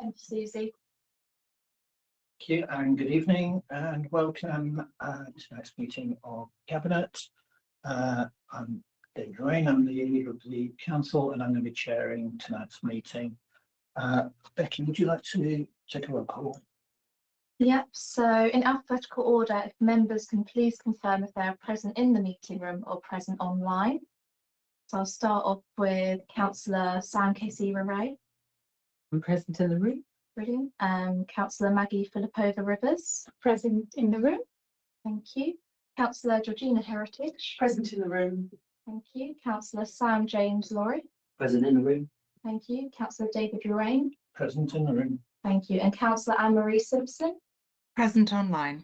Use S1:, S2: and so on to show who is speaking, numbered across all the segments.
S1: Thank you, Susie.
S2: Thank you and good evening and welcome to tonight's meeting of Cabinet. I'm David Rain, I'm the leader of the council and I'm going to be chairing tonight's meeting. Becky, would you like to take a roll call?
S1: Yep, so in alphabetical order, if members can please confirm if they are present in the meeting room or present online. So I'll start off with Councillor Sam Casey-Ray.
S3: I'm present in the room.
S1: Brilliant. Councillor Maggie Filipova Rivers.
S4: Present in the room.
S1: Thank you. Councillor Georgina Heritage.
S3: Present in the room.
S1: Thank you. Councillor Sam James Laurie.
S3: Present in the room.
S1: Thank you. Councillor David Lorraine.
S2: Present in the room.
S1: Thank you. And Councillor Anne-Marie Simpson.
S4: Present online.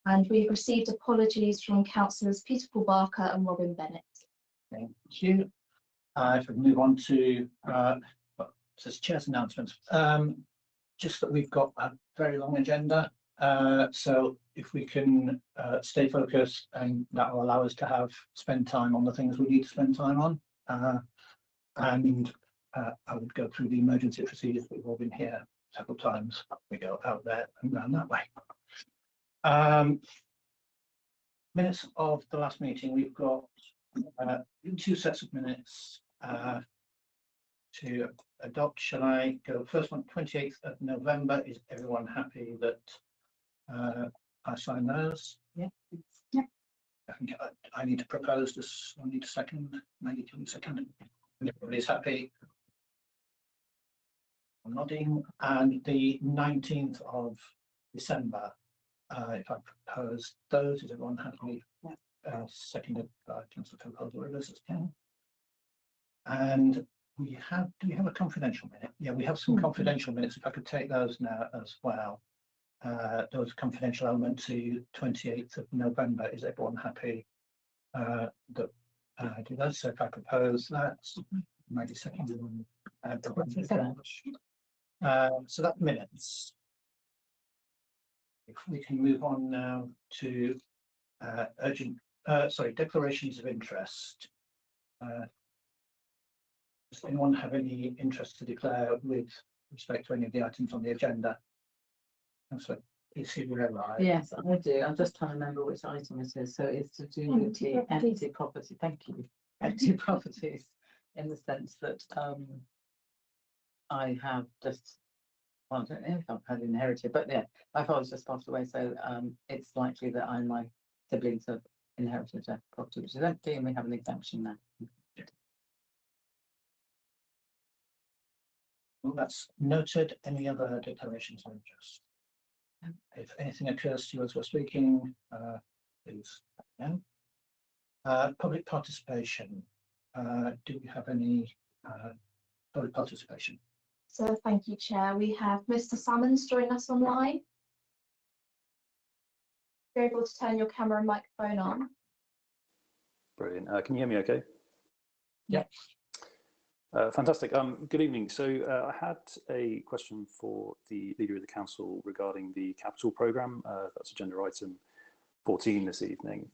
S1: And we've received apologies from Councillors Peter Paul Barker and Robin Bennett.
S2: Thank you. If we move on to says chair's announcements, just that we've got a very long agenda, so if we can stay focused, and that will allow us to spend time on the things we need to spend time on, and I would go through the emergency procedures. We've all been here several times. We go out there and round that way. Minutes of the last meeting. We've got 2 sets of minutes to adopt. Shall I go first one? 28th of November. Is everyone happy that I sign those?
S3: Yeah.
S4: Yeah.
S2: I need to propose this. I need a second. Maybe can you second? Everybody's happy. I'm nodding. And the 19th of December. If I propose those, is everyone happy? Yeah. Seconded by Councillor Rivers as Ken. And do we have a confidential minute? Yeah, we have some confidential minutes. If I could take those now as well. There was a confidential element to 28th of November. Is everyone happy that I do that? So if I propose that, maybe second. So that's minutes. If we can move on now to declarations of interest. Does anyone have any interest to declare with respect to any of the items on the agenda? So it's
S3: Yes, I do. I'm just trying to remember which item it is. So it's to do with the empty property. Thank you. Empty properties, in the sense that I have just, well, I don't know if I've had inherited, but yeah, my father's just passed away, so it's likely that I and my siblings have inherited a property which is empty, and we have an exemption there.
S2: Well, that's noted. Any other declarations of interest? If anything occurs to you as we're speaking, please let me know. Public participation. Do we have any public participation?
S1: So thank you, Chair. We have Mr. Salmons joining us online. You're able to turn your camera and microphone on.
S5: Brilliant. Can you hear me okay?
S3: Yeah.
S5: Fantastic. Good evening. So I had a question for the Leader of the Council regarding the capital programme. That's agenda item 14 this evening.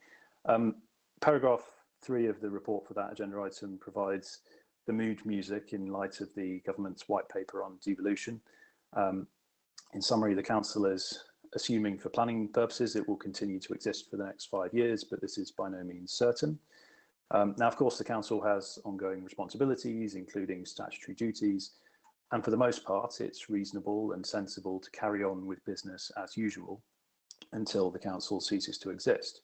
S5: Paragraph 3 of the report for that agenda item provides the mood music in light of the government's white paper on devolution. In summary, the council is assuming for planning purposes it will continue to exist for the next 5 years, but this is by no means certain. Now, of course, the council has ongoing responsibilities, including statutory duties, and for the most part, it's reasonable and sensible to carry on with business as usual until the council ceases to exist.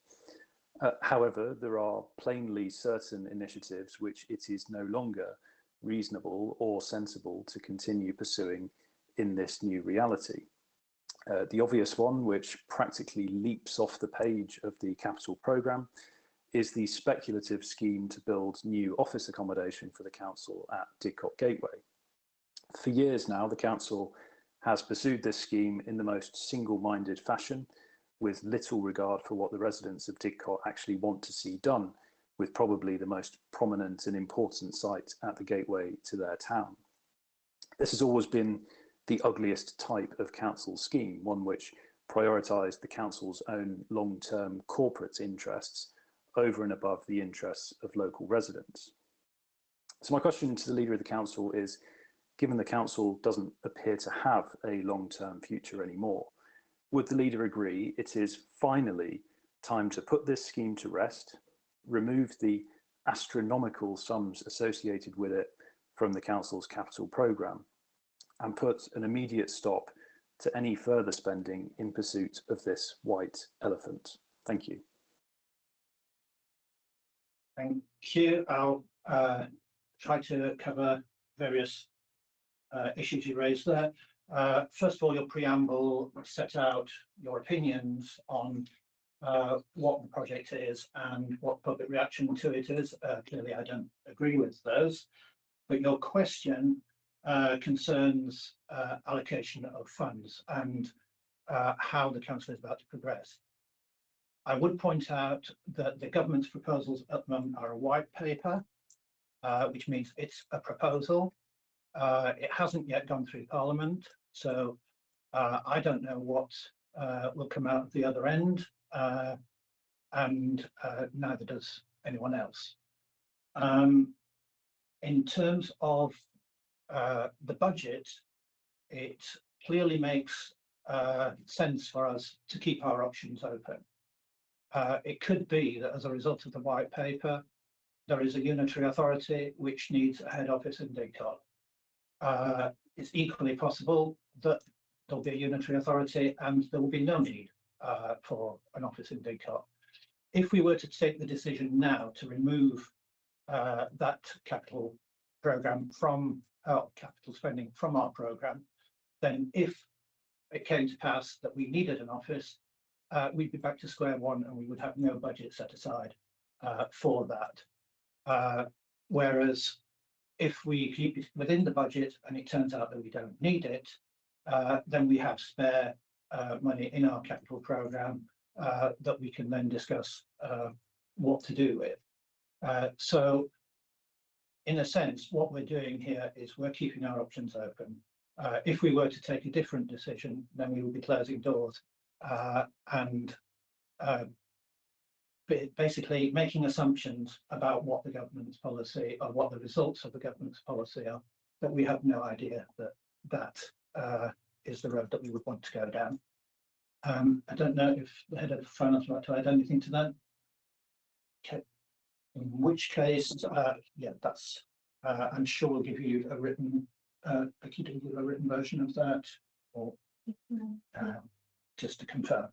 S5: However, there are plainly certain initiatives which it is no longer reasonable or sensible to continue pursuing in this new reality. The obvious one, which practically leaps off the page of the capital programme, is the speculative scheme to build new office accommodation for the council at Didcot Gateway. For years now, the council has pursued this scheme in the most single-minded fashion, with little regard for what the residents of Didcot actually want to see done, with probably the most prominent and important site at the gateway to their town. This has always been the ugliest type of council scheme, one which prioritised the council's own long-term corporate interests over and above the interests of local residents. So my question to the Leader of the Council is, given the council doesn't appear to have a long-term future anymore, would the leader agree it is finally time to put this scheme to rest, remove the astronomical sums associated with it from the council's capital programme, and put an immediate stop to any further spending in pursuit of this white elephant? Thank you.
S2: Thank you. I'll try to cover various issues you raised there. First of all, your preamble set out your opinions on what the project is and what public reaction to it is. Clearly, I don't agree with those, but your question concerns allocation of funds and how the council is about to progress. I would point out that the government's proposals at the moment are a white paper, which means it's a proposal. It hasn't yet gone through Parliament, so I don't know what will come out of the other end, and neither does anyone else. In terms of the budget, it clearly makes sense for us to keep our options open. It could be that as a result of the white paper, there is a unitary authority which needs a head office in DCOT. It's equally possible that there'll be a unitary authority and there will be no need for an office in DCOT. If we were to take the decision now to remove that capital programme from capital spending from our programme, then if it came to pass that we needed an office, we'd be back to square one and we would have no budget set aside for that. Whereas if we keep it within the budget and it turns out that we don't need it, then we have spare money in our capital programme that we can then discuss what to do with. So in a sense, what we're doing here is we're keeping our options open. If we were to take a different decision, then we would be closing doors and basically making assumptions about what the government's policy or what the results of the government's policy are, that we have no idea that that is the road that we would want to go down. I don't know if the head of finance would like to add anything to that. Okay. In which case, yeah, that's. I'm sure we'll give you a written, a written version of that, or just to confirm.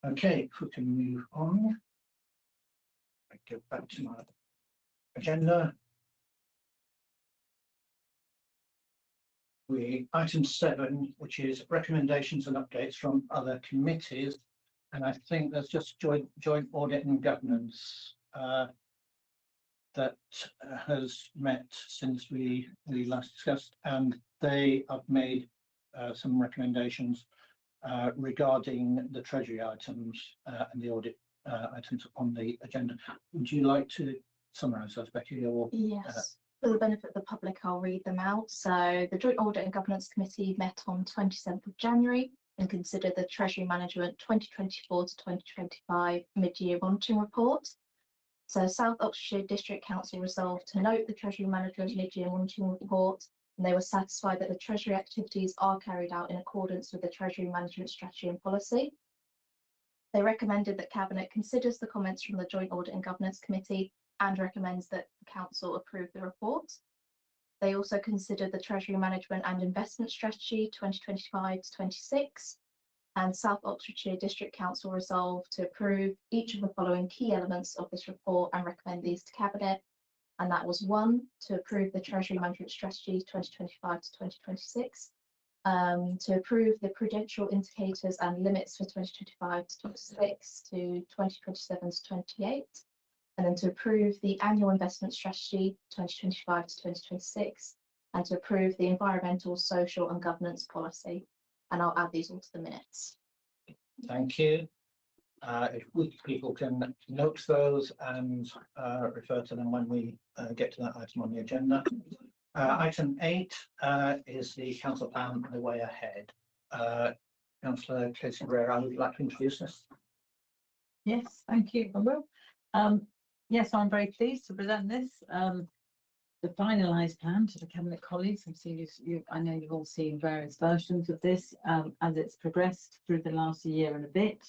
S2: Okay, if we can move on. I go back to my agenda. Item 7, which is recommendations and updates from other committees, and I think there's just joint audit and governance that has met since we last discussed, and they have made some recommendations regarding the treasury items and the audit items on the agenda. Would you like to summarise those, Becky? Or
S1: yes. For the benefit of the public, I'll read them out. So the Joint Audit and Governance Committee met on 27th of January and considered the Treasury Management 2024 to 2025 mid-year monitoring report. So South Oxfordshire District Council resolved to note the Treasury Management mid-year monitoring report, and they were satisfied that the Treasury activities are carried out in accordance with the Treasury Management strategy and policy. They recommended that Cabinet considers the comments from the Joint Audit and Governance Committee and recommends that the Council approve the report. They also considered the Treasury Management and Investment Strategy 2025 to 26, and South Oxfordshire District Council resolved to approve each of the following key elements of this report and recommend these to Cabinet. And that was 1, to approve the Treasury Management Strategy 2025 to 2026, to approve the prudential indicators and limits for 2025 to 26 to 2027 to 28, and then to approve the annual investment strategy 2025 to 2026, and to approve the environmental, social and governance policy. And I'll add these all to the minutes.
S2: thank you. If people can note those and refer to them when we get to that item on the agenda. Item 8 is the council plan, the way ahead. Councillor Casey Guerrero, would you like to introduce this?
S3: Yes, thank you. I will. Yes, I'm very pleased to present this. the finalised plan to the Cabinet colleagues. I know you've all seen various versions of this as it's progressed through the last year and a bit.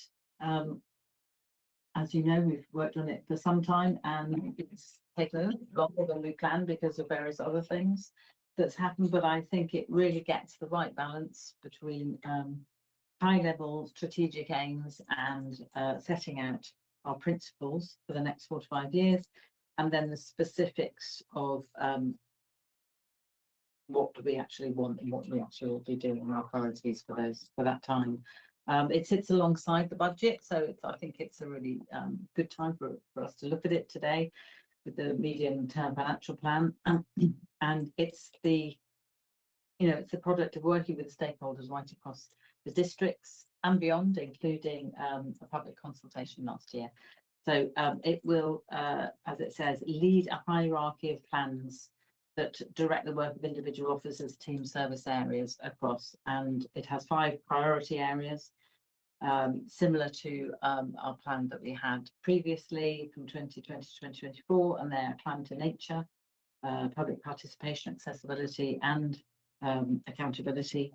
S3: As you know, we've worked on it for some time and it's taken longer than we planned because of various other things that's happened. But I think it really gets the right balance between high-level strategic aims and setting out our principles for the next 4 to 5 years, and then the specifics of what do we actually want and what we actually will be doing and our priorities for that time. It sits alongside the budget, so I think it's a really good time for us to look at it today with the medium-term financial plan, and it's the product of working with the stakeholders right across the districts and beyond, including a public consultation last year. So it will, as it says, lead a hierarchy of plans that direct the work of individual officers, team service areas across, and it has 5 priority areas, similar to our plan that we had previously from 2020 to 2024, and they're climate to nature, public participation, accessibility, and accountability,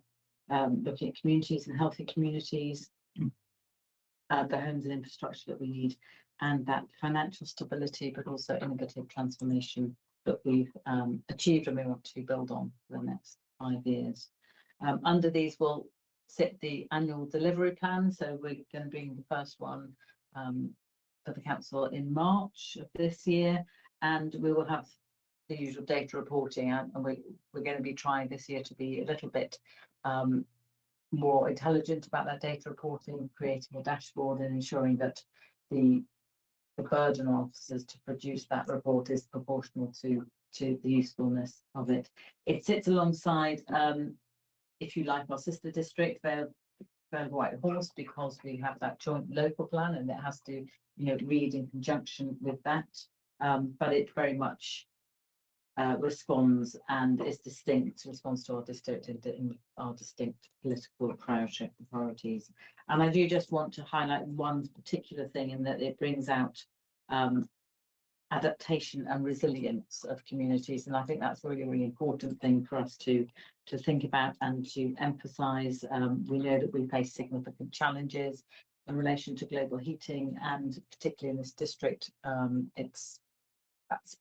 S3: looking at communities and healthy communities, the homes and infrastructure that we need, and that financial stability, but also innovative transformation that we've achieved and we want to build on for the next 5 years. Under these will sit the annual delivery plan. So we're going to bring the first one for the council in March of this year, and we will have the usual data reporting, and we're going to be trying this year to be a little bit more intelligent about that data reporting, creating a dashboard and ensuring that the burden on officers to produce that report is proportional to the usefulness of it. It sits alongside, if you like, our sister district, Vale of White Horse, because we have that joint local plan and it has to, read in conjunction with that. But it very much responds and is distinct, responds to our district and our distinct political priorities. And I do just want to highlight one particular thing in that it brings out adaptation and resilience of communities, and I think that's a really, really important thing for us to think about and to emphasise. We know that we face significant challenges in relation to global heating, and particularly in this district, that's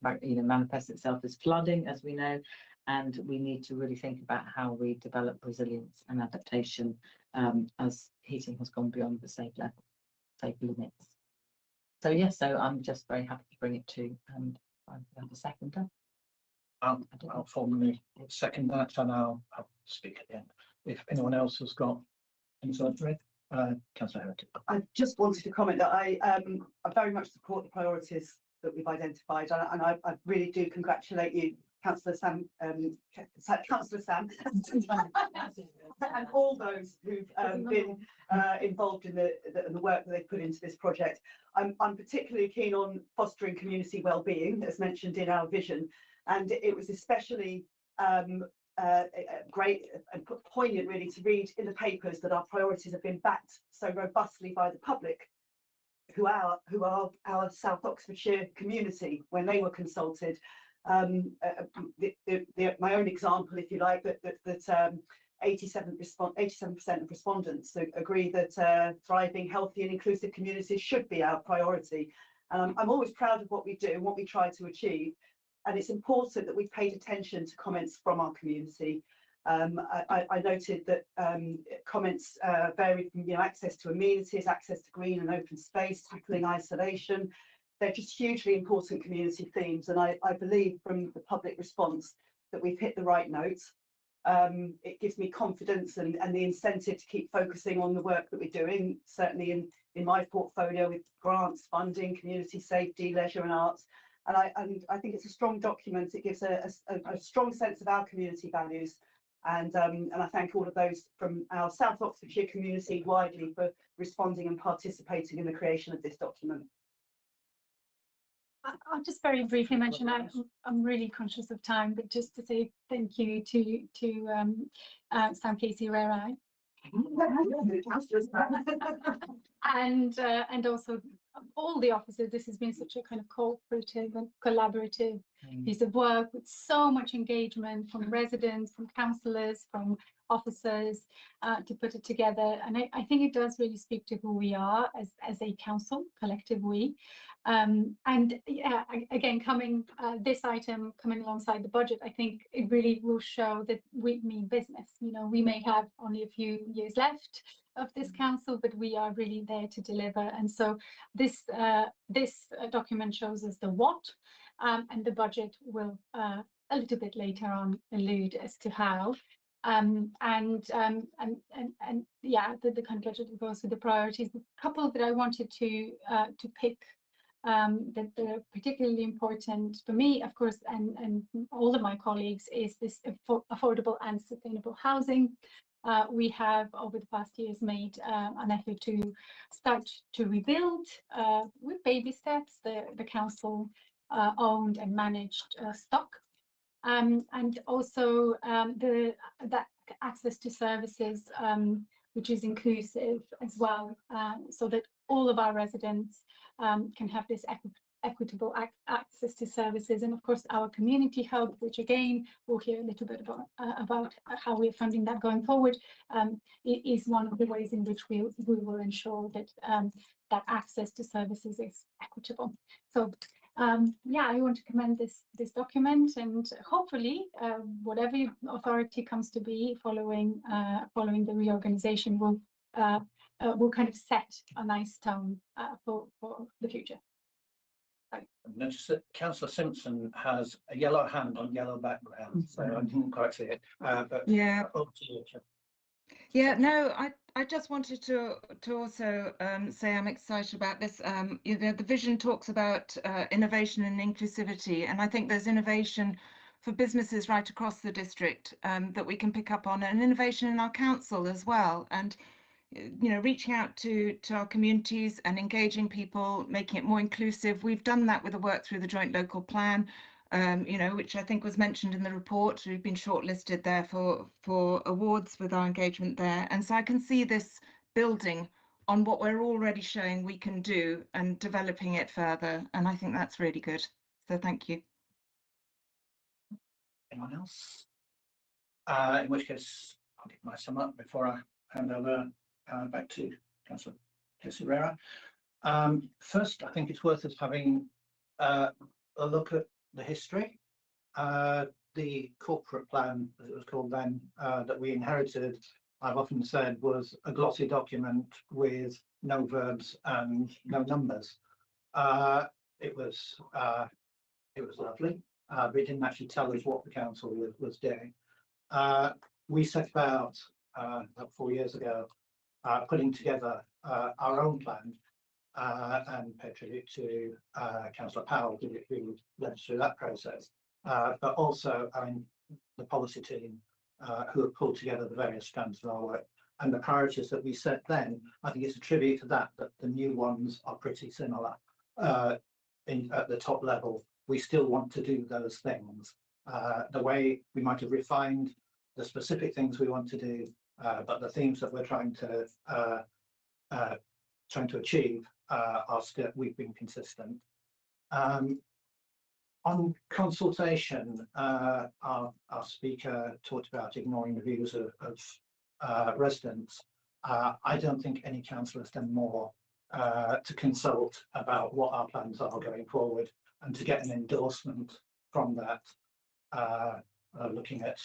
S3: manifests itself as flooding, as we know, and we need to really think about how we develop resilience and adaptation as heating has gone beyond the safe limits. So yes, so I'm just very happy to bring it to, and I have a seconder.
S2: I'll formally second that, and I'll speak at the end. If anyone else has got any sort of Councillor Heritage.
S6: I just wanted to comment that I very much support the priorities that we've identified, and I really do congratulate you, Councillor Sam, and all those who've been involved in the work that they've put into this project. I'm particularly keen on fostering community well-being, as mentioned in our vision, and it was especially great and poignant, really, to read in the papers that our priorities have been backed so robustly by the public, who are our South Oxfordshire community when they were consulted. My own example, if you like, that 87% of respondents agree that thriving, healthy and inclusive communities should be our priority. I'm always proud of what we do and what we try to achieve, and it's important that we've paid attention to comments from our community. I noted that comments vary from access to amenities, access to green and open space, tackling isolation. They're just hugely important community themes, and I believe from the public response that we've hit the right notes. It gives me confidence and the incentive to keep focusing on the work that we're doing, certainly in my portfolio with grants, funding, community safety, leisure and arts. And I think it's a strong document. It gives a strong sense of our community values. And I thank all of those from our South Oxfordshire community widely for responding and participating in the creation of this document.
S4: I'll just very briefly mention, I'm really conscious of time, but just to say thank you to Sam Casey, where I and also all the officers. This has been such a kind of cooperative and collaborative piece of work with so much engagement from residents, from councillors, from officers to put it together. And I think it does really speak to who we are as a council, collective we. And yeah, again, this item coming alongside the budget, I think it really will show that we mean business. You know, we may have only a few years left of this council, but we are really there to deliver. And so this document shows us the what, and the budget will a little bit later on allude as to how. And yeah, the kind of budget goes with the priorities. The couple that I wanted to pick that are particularly important for me, of course, and all of my colleagues, is this affordable and sustainable housing. We have over the past years made an effort to start to rebuild with baby steps the council owned and managed stock, and also that access to services which is inclusive as well, so that all of our residents can have this equitable access to services. And of course our community hub, which again we'll hear a little bit about how we're funding that going forward, is one of the ways in which we will ensure that that access to services is equitable. So yeah, I want to commend this document, and hopefully whatever authority comes to be following the reorganization will kind of set a nice tone for the future.
S2: Notice that Councillor Simpson has a yellow hand on yellow background, so I didn't quite see it. But
S7: yeah,
S2: up to you, Chair.
S7: yeah. No, I just wanted to also say I'm excited about this. You know, the vision talks about innovation and inclusivity, and I think there's innovation for businesses right across the district that we can pick up on, and innovation in our council as well. And you know, reaching out to our communities and engaging people, making it more inclusive. We've done that with the work through the joint local plan, you know, which I think was mentioned in the report. We've been shortlisted there for awards with our engagement there. And so I can see this building on what we're already showing we can do and developing it further. And I think that's really good. So thank you.
S2: Anyone else? In which case, I'll give my sum up before I hand over back to Councillor Herrera. First, I think it's worth us having a look at the history. The corporate plan, as it was called then, that we inherited, I've often said, was a glossy document with no verbs and no numbers. It was lovely, but it didn't actually tell us what the council was doing. We set about 4 years ago putting together our own plan and pay tribute to Councillor Powell, who led us through that process, but also the policy team who have pulled together the various strands of our work. And the priorities that we set then, I think it's a tribute to that the new ones are pretty similar. At the top level, we still want to do those things. The way we might have refined the specific things we want to do, but the themes that we're trying to achieve are still, we've been consistent. On consultation, our speaker talked about ignoring the views of residents. I don't think any councillor has done more to consult about what our plans are going forward and to get an endorsement from that, looking at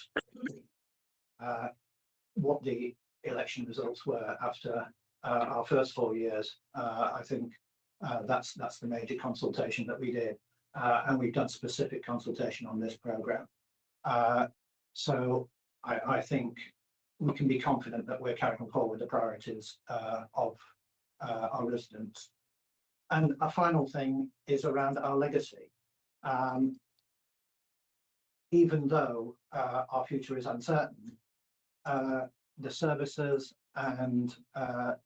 S2: what the election results were after our first 4 years. I think that's the major consultation that we did, and we've done specific consultation on this programme. So I think we can be confident that we're carrying forward the priorities of our residents. And a final thing is around our legacy. Even though our future is uncertain, the services and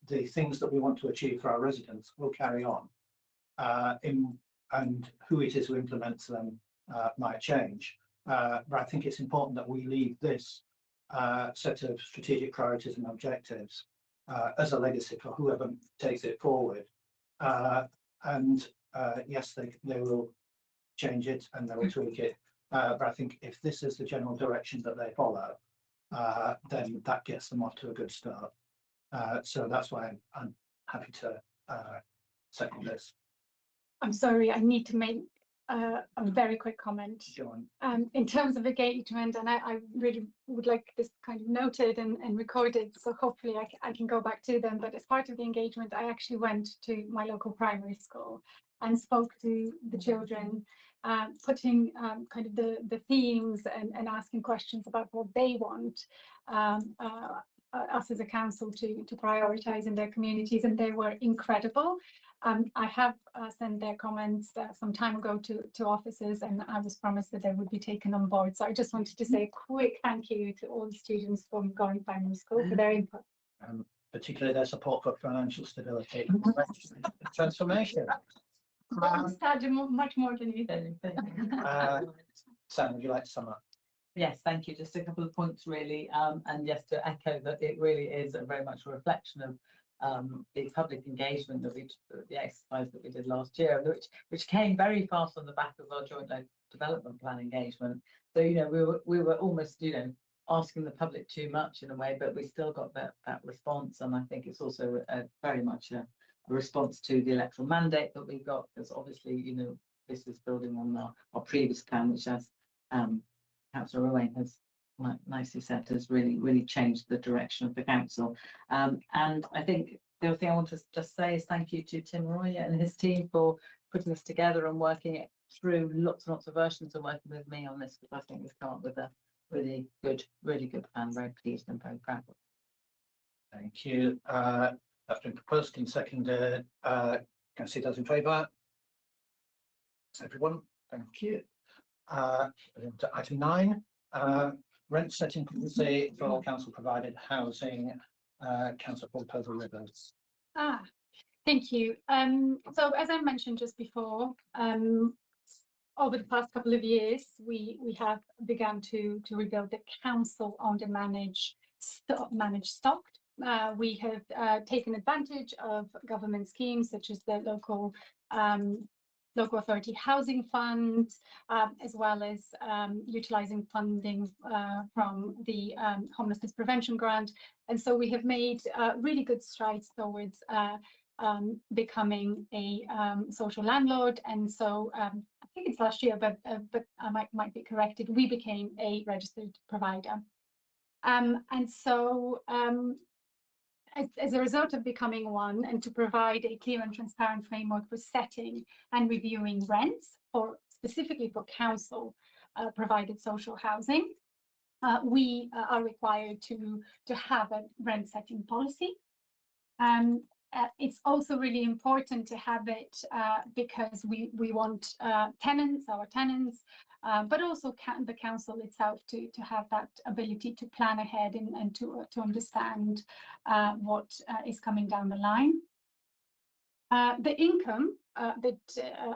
S2: the things that we want to achieve for our residents will carry on. And who it is who implements them might change. But I think it's important that we leave this set of strategic priorities and objectives as a legacy for whoever takes it forward. And yes, they will change it and they will tweak it. But I think if this is the general direction that they follow, then that gets them off to a good start. So that's why I'm happy to second this.
S4: I'm sorry, I need to make a very quick comment.
S2: John.
S4: In terms of engagement, and I really would like this kind of noted and recorded, so hopefully I can go back to them. But as part of the engagement, I actually went to my local primary school and spoke to the children, putting kind of the themes and asking questions about what they want us as a council to prioritise in their communities, and they were incredible. I have sent their comments some time ago to officers, and I was promised that they would be taken on board. So I just wanted to say a quick thank you to all the students from Going Primary School for their input.
S2: Particularly their support for financial stability and transformation.
S4: Much more than you think.
S2: Sam, would you like to sum up?
S3: Yes, thank you. Just a couple of points really, and just to echo that it really is very much a reflection of the public engagement that the exercise that we did last year, which came very fast on the back of our joint local development plan engagement. So we were almost asking the public too much in a way, but we still got that response, and I think it's also very much a response to the electoral mandate that we got, because obviously this is building on our previous plan, which as Councillor Owain has nicely said, has really changed the direction of the council. And I think the other thing I want to just say is thank you to Tim Roy and his team for putting this together and working it through lots and lots of versions and working with me on this, because I think we've come up with a really good plan. Very pleased and very proud.
S2: Thank you. That's been proposed and seconded. Can I see those in favour? Everyone, thank you. To item 9, rent setting policy for council provided housing. Councillor Proposal Rivers.
S4: Thank you. So as I mentioned just before, over the past couple of years, we have begun to rebuild the council owned and managed stock. We have taken advantage of government schemes such as the local authority housing fund, as well as utilising funding from the homelessness prevention grant. And so we have made really good strides towards becoming a social landlord. And so I think it's last year, but I might be corrected, we became a registered provider. And so as a result of becoming one, and to provide a clear and transparent framework for setting and reviewing rents, specifically for council provided social housing, we are required to have a rent setting policy. It's also really important to have it because we want our tenants, but also the council itself to have that ability to plan ahead and to understand what is coming down the line. The income that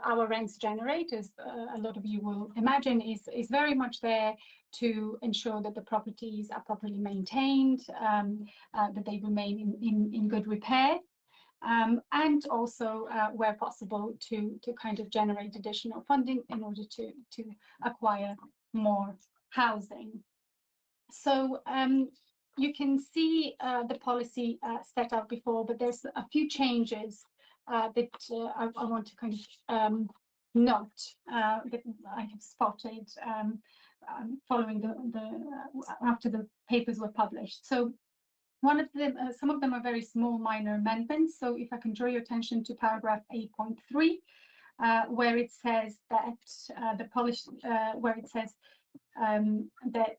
S4: our rents generate, as a lot of you will imagine, is very much there to ensure that the properties are properly maintained, that they remain in good repair. And also, where possible, to kind of generate additional funding in order to acquire more housing. So you can see the policy set out before, but there's a few changes that I want to kind of note that I have spotted following after the papers were published. So one of them, some of them are very small, minor amendments. So if I can draw your attention to paragraph 8.3, where it says that the policy, where it says that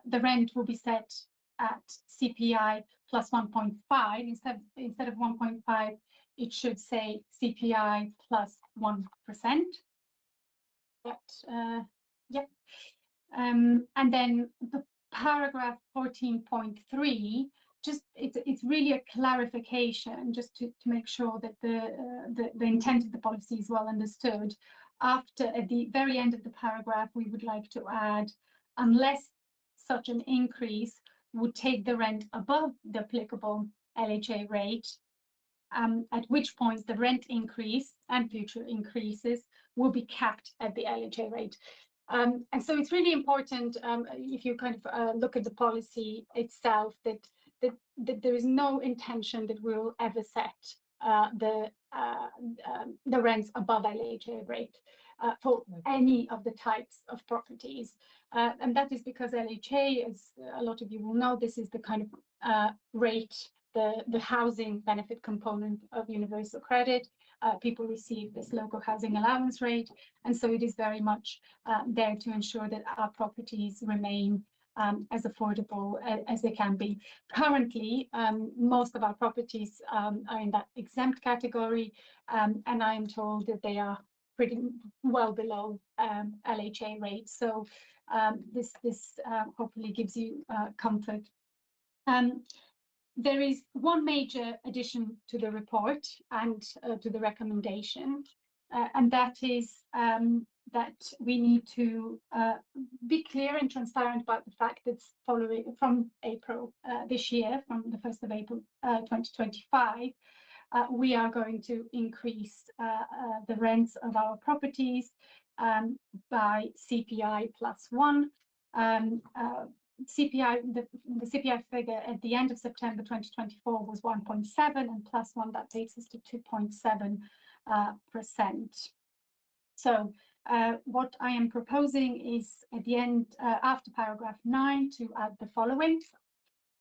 S4: the rent will be set at CPI plus 1.5 instead of 1.5, it should say CPI plus 1%. But yeah, and then the paragraph 14.3, just it's really a clarification, just to make sure that the intent of the policy is well understood. After, at the very end of the paragraph, we would like to add, unless such an increase would take the rent above the applicable LHA rate, at which point the rent increase and future increases will be capped at the LHA rate. And so it's really important, if you kind of look at the policy itself, that there is no intention that we will ever set the rents above LHA rate for any of the types of properties. And that is because LHA, as a lot of you will know, this is the kind of rate, the housing benefit component of universal credit. People receive this local housing allowance rate, and so it is very much there to ensure that our properties remain as affordable as they can be. Currently, most of our properties are in that exempt category, and I am told that they are pretty well below LHA rates. So this hopefully gives you comfort. There is one major addition to the report and to the recommendation, and that is that we need to be clear and transparent about the fact that following from April this year, from the 1st of April 2025, we are going to increase the rents of our properties by CPI +1. The CPI figure at the end of September 2024 was 1.7, and +1, that takes us to 2.7%. So what I am proposing is at the end, after paragraph 9, to add the following.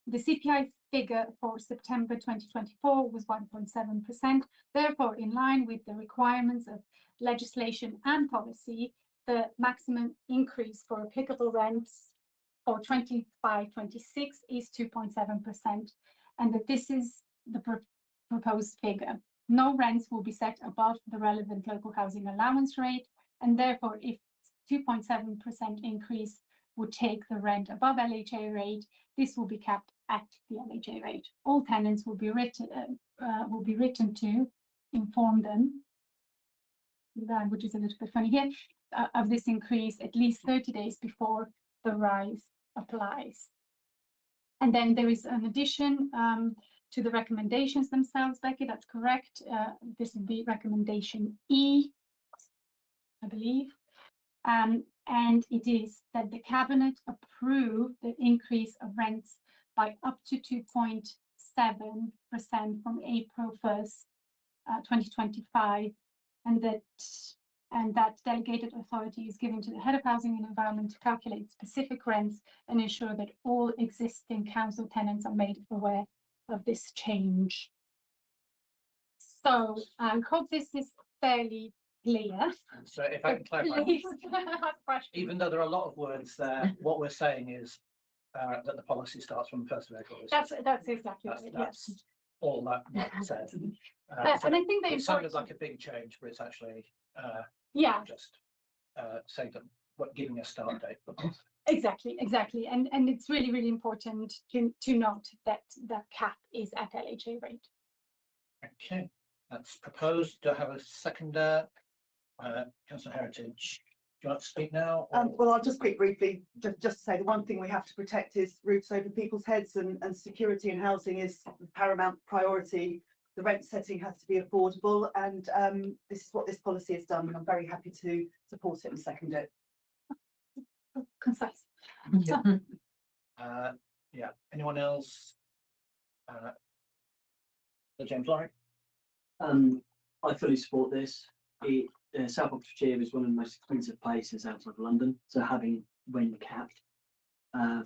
S4: The CPI figure for September 2024 was 1.7%. Therefore, in line with the requirements of legislation and policy, the maximum increase for applicable rents for 25-26 is 2.7%, and that this is the proposed figure. No rents will be set above the relevant local housing allowance rate, and therefore, if 2.7% increase would take the rent above LHA rate, this will be capped at the LHA rate. All tenants will be written to inform them, the language is a little bit funny here, of this increase at least 30 days before the rise applies. And then there is an addition to the recommendations themselves, Becky, that's correct. This would be recommendation E, I believe. And it is that the Cabinet approve the increase of rents by up to 2.7% from April 1st, 2025, and that delegated authority is given to the Head of Housing and Environment to calculate specific rents and ensure that all existing council tenants are made aware of this change. So I hope this is fairly clear.
S2: So if I can clarify,
S4: Please.
S2: even though there are a lot of words there, what we're saying is that the policy starts from the 1st of April.
S4: That's exactly right.
S2: That's
S4: Yes.
S2: all that said.
S4: And I think
S2: it sounded like a big change, but it's actually
S4: yeah,
S2: just saying that giving a start date for policy.
S4: exactly, and it's really important to note that the cap is at LHA rate.
S2: Okay, that's proposed. Do I have a seconder? Councillor Heritage, do you want to speak now?
S6: Well, I'll just speak briefly, just to say the one thing we have to protect is roofs over people's heads, and security and housing is paramount priority. The rent setting has to be affordable, and this is what this policy has done, and I'm very happy to support it and second it.
S4: Concise.
S2: Yeah, anyone else? James Lorry?
S8: I fully support this. South Oxfordshire is one of the most expensive places outside of London, so having rent capped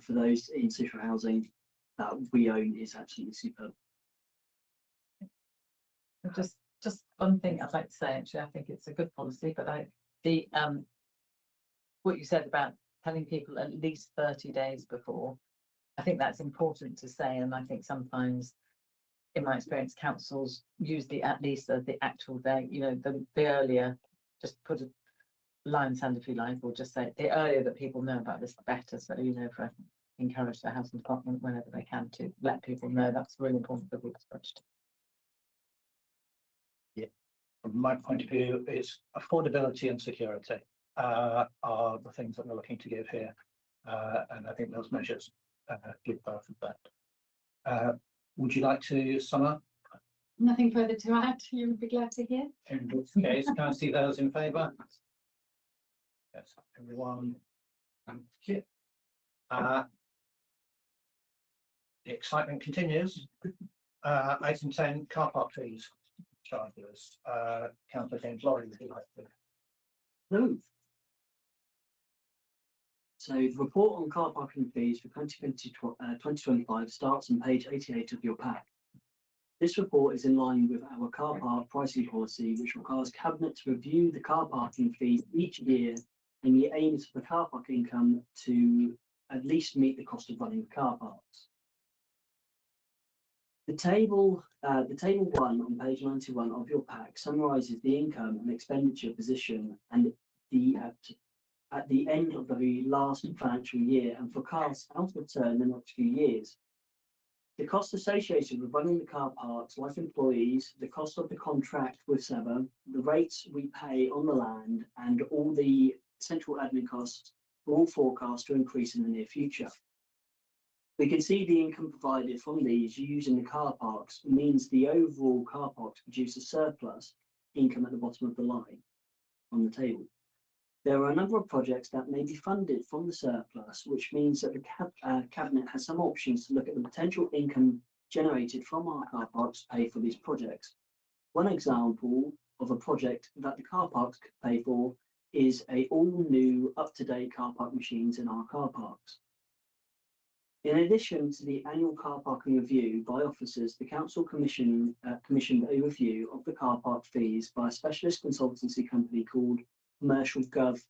S8: for those in social housing that we own is absolutely superb.
S3: Just one thing I'd like to say, actually, I think it's a good policy, but what you said about telling people at least 30 days before, I think that's important to say, and I think sometimes, in my experience, councils use the at least as the actual day, you know, the earlier, just put a line in the sand if you like, or just say the earlier that people know about this, the better. So, you know, for encourage the housing department whenever they can to let people know. That's really important for people's budget.
S2: Yeah, from my point of view, it's affordability and security are the things that we're looking to give here, and I think those measures give both of that. Would you like to sum up?
S4: Nothing further to add. You would be glad to hear.
S2: In which case, can I see those in favour? Yes, everyone. Thank you. The excitement continues. Item 10, car park fees charges. Councillor James Lorry, would you like to?
S8: No. So the report on car parking fees for 2025 starts on page 88 of your pack. This report is in line with our car park pricing policy, which requires Cabinet to review the car parking fees each year, and the aim is for the car park income to at least meet the cost of running the car parks. The table 1 on page 91 of your pack summarises the income and expenditure position and at the end of the last financial year and forecasts out of turn the next few years. The costs associated with running the car parks, like employees, the cost of the contract with Sever, the rates we pay on the land, and all the central admin costs are all forecast to increase in the near future. We can see the income provided from these used in the car parks means the overall car parks produce a surplus income at the bottom of the line on the table. There are a number of projects that may be funded from the surplus, which means that the Cabinet has some options to look at the potential income generated from our car parks to pay for these projects. One example of a project that the car parks could pay for is a all-new, up-to-date car park machines in our car parks. In addition to the annual car parking review by officers, the Council commissioned a review of the car park fees by a specialist consultancy company called Commercial Gov,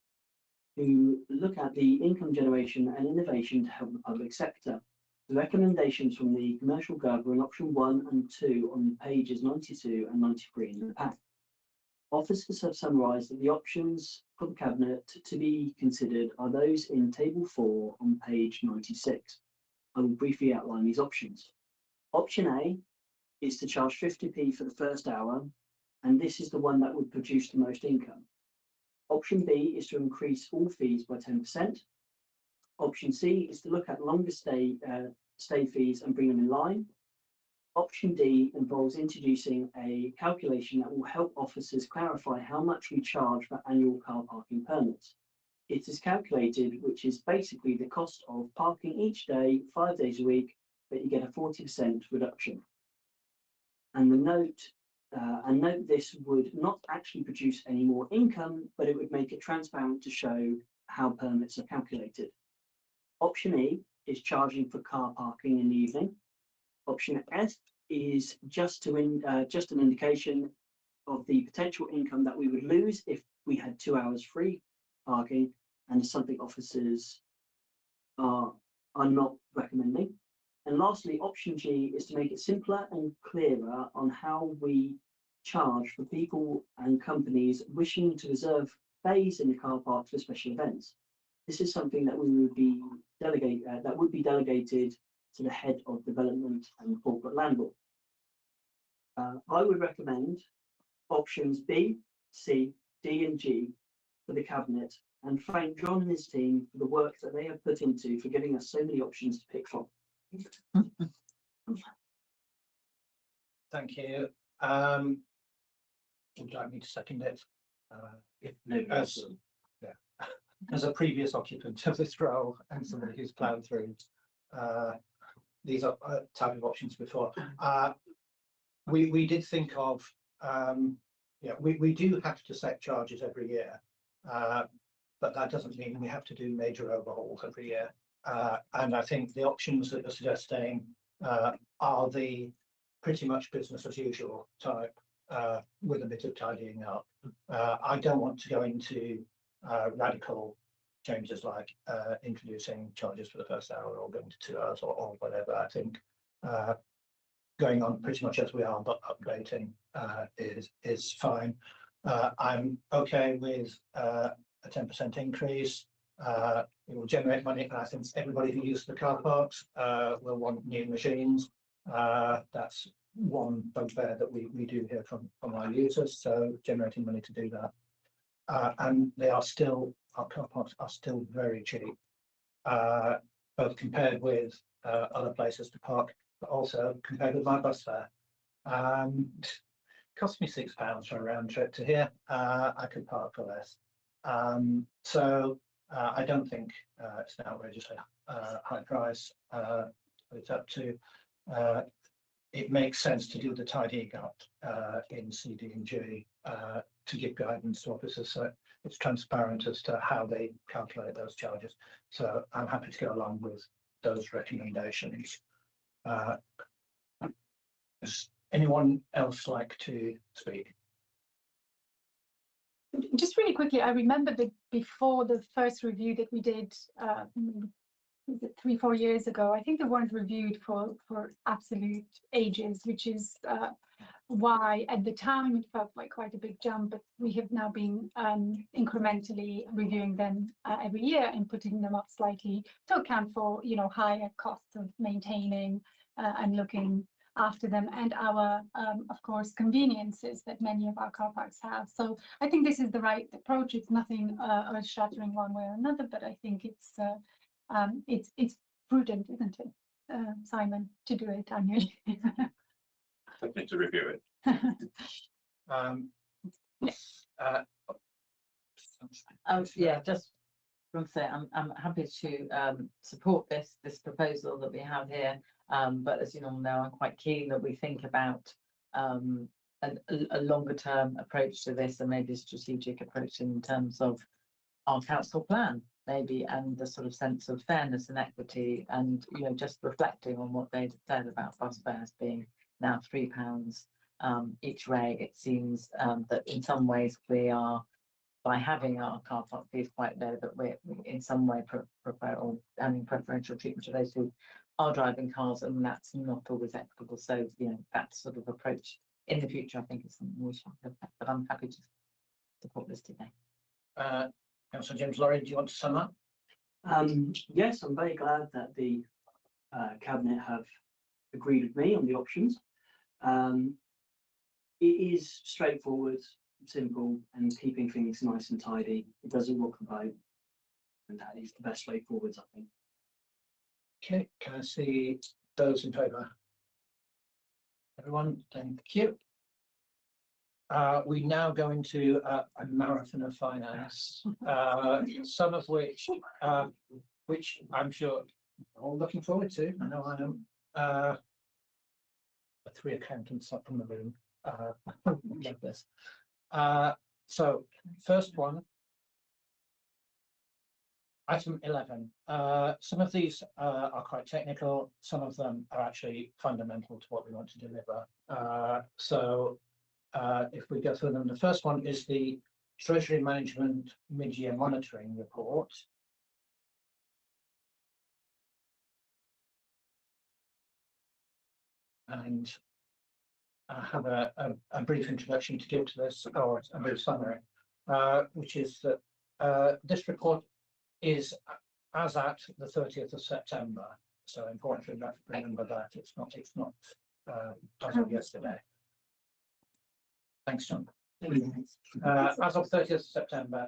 S8: who look at the income generation and innovation to help the public sector. The recommendations from the Commercial Gov are in option 1 and 2 on pages 92 and 93 in the pack. Officers have summarised that the options for the Cabinet to be considered are those in table 4 on page 96. I will briefly outline these options. Option A is to charge 50p for the first hour, and this is the one that would produce the most income. Option B is to increase all fees by 10%. Option C is to look at longer stay fees and bring them in line. Option D involves introducing a calculation that will help officers clarify how much we charge for annual car parking permits. It is calculated, which is basically the cost of parking each day, 5 days a week, but you get a 40% reduction. And note this would not actually produce any more income, but it would make it transparent to show how permits are calculated. Option E is charging for car parking in the evening. Option F is just an indication of the potential income that we would lose if we had 2 hours free parking, and is something officers are not recommending. And lastly, option G is to make it simpler and clearer on how we charge for people and companies wishing to reserve bays in the car parks for special events. This is something that would be delegated to the head of development and corporate land law. I would recommend options B, C, D, and G for the Cabinet, and thank John and his team for the work that they have put into for giving us so many options to pick from.
S2: Thank you. Would you like me to second it? As a previous occupant of this role and somebody who's ploughed through these type of options before, we did think of we do have to set charges every year, but that doesn't mean we have to do major overhauls every year. And I think the options that you're suggesting are the pretty much business as usual type, with a bit of tidying up. I don't want to go into radical changes like introducing charges for the first hour or going to 2 hours or whatever. I think going on pretty much as we are, but updating is fine. I'm okay with a 10% increase. It will generate money, and I think everybody who uses the car parks will want new machines. That's one bugbear that we do hear from our users, so generating money to do that. And our car parks are still very cheap, both compared with other places to park, but also compared with my bus fare. Cost me £6 for a round trip to here. I could park for less. So I don't think it's an outrageously high price. It's up to. It makes sense to do the tidying up in CD and G to give guidance to officers, so it's transparent as to how they calculate those charges. So I'm happy to go along with those recommendations. Does anyone else like to speak?
S4: Just really quickly, I remember that before the first review that we did, was it 3-4 years ago, I think they weren't reviewed for absolute ages, which is why at the time it felt like quite a big jump, but we have now been incrementally reviewing them every year and putting them up slightly to account for, you know, higher costs of maintaining and looking after them, and our of course conveniences that many of our car parks have. So I think this is the right approach. It's nothing earth shattering one way or another, but I think it's prudent, isn't it, Simon, to do it annually?
S9: Something to review it.
S3: Yeah, just want to say I'm happy to support this proposal that we have here. But as you all know, I'm quite keen that we think about a longer term approach to this, and maybe a strategic approach in terms of our council plan, maybe, and the sort of sense of fairness and equity, and you know, just reflecting on what they said about bus fares being now £3 each way. It seems that in some ways we are, by having our car park fees quite low, that we're in some way having preferential treatment to those who are driving cars, and that's not always equitable. So, you know, that sort of approach in the future, I think, is something we should look at. But I'm happy to support this today.
S2: Councillor James Lorry, do you want to sum up?
S8: Yes, I'm very glad that the Cabinet have agreed with me on the options. It is straightforward, simple, and keeping things nice and tidy. It doesn't rock the boat, and that is the best way forwards, I think.
S2: Okay, can I see those in favour? Everyone, thank you. We now go into a marathon of finance, some of which I'm sure we're all looking forward to. I know I am. 3 accountants up from the room. Like this. So first one, item 11. Some of these are quite technical. Some of them are actually fundamental to what we want to deliver. If we go through them, the first one is the Treasury Management Mid-Year Monitoring Report. And I have a brief introduction to give to this, or a brief summary, which is that this report is as at the 30th of September. So important to remember that it's not as of yesterday. Thanks, John. As of 30th of September,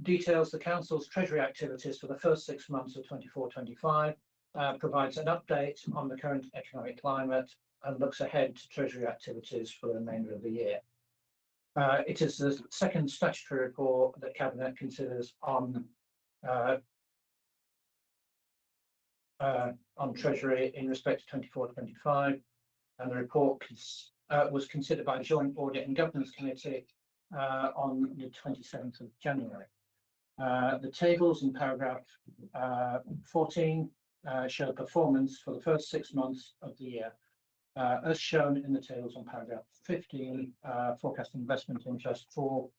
S2: details the Council's Treasury activities for the first 6 months of 24-25, provides an update on the current economic climate, and looks ahead to Treasury activities for the remainder of the year. It is the second statutory report that Cabinet considers on Treasury in respect to 24-25, and the report was considered by Joint Audit and Governance Committee on the 27th of January. The tables in paragraph 14 show performance for the first 6 months of the year. As shown in the tables on paragraph 15, forecast investment interest for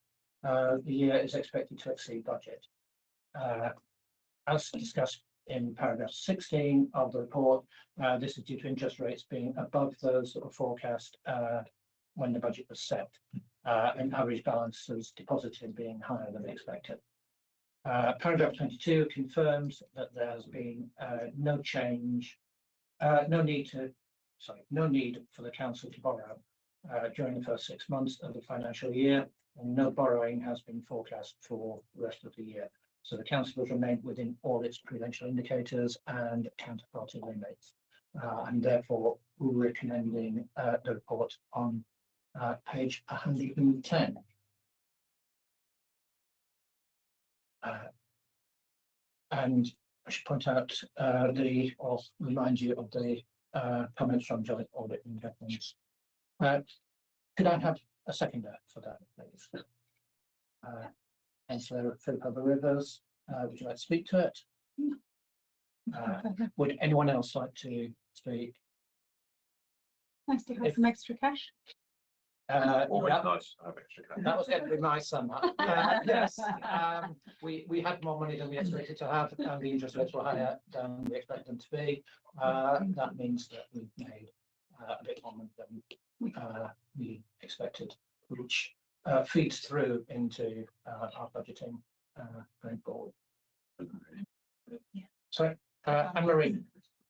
S2: the year is expected to exceed budget. As discussed in paragraph 16 of the report, this is due to interest rates being above those that were forecast when the budget was set, and average balances deposited being higher than expected. Paragraph 22 confirms that there has been no need for the Council to borrow during the first 6 months of the financial year, and no borrowing has been forecast for the rest of the year. So the Council has remained within all its prudential indicators and counterparty limits. and therefore recommending the report on page 110. And I should point out or remind you of the comments from Joint Audit and Governance. Could I have a seconder for that, please? Councillor Philip Rivers, would you like to speak to it? Would anyone else like to speak?
S4: Nice to have some extra cash.
S9: Always
S2: Yeah,
S9: nice to have extra cash.
S2: that was going to be my summer. Yes, we had more money than we expected to have, and the interest rates were higher than we expected them to be. That means that we've made a bit more money than we expected, which feeds through into our budgeting going forward. So, Anne-Marie.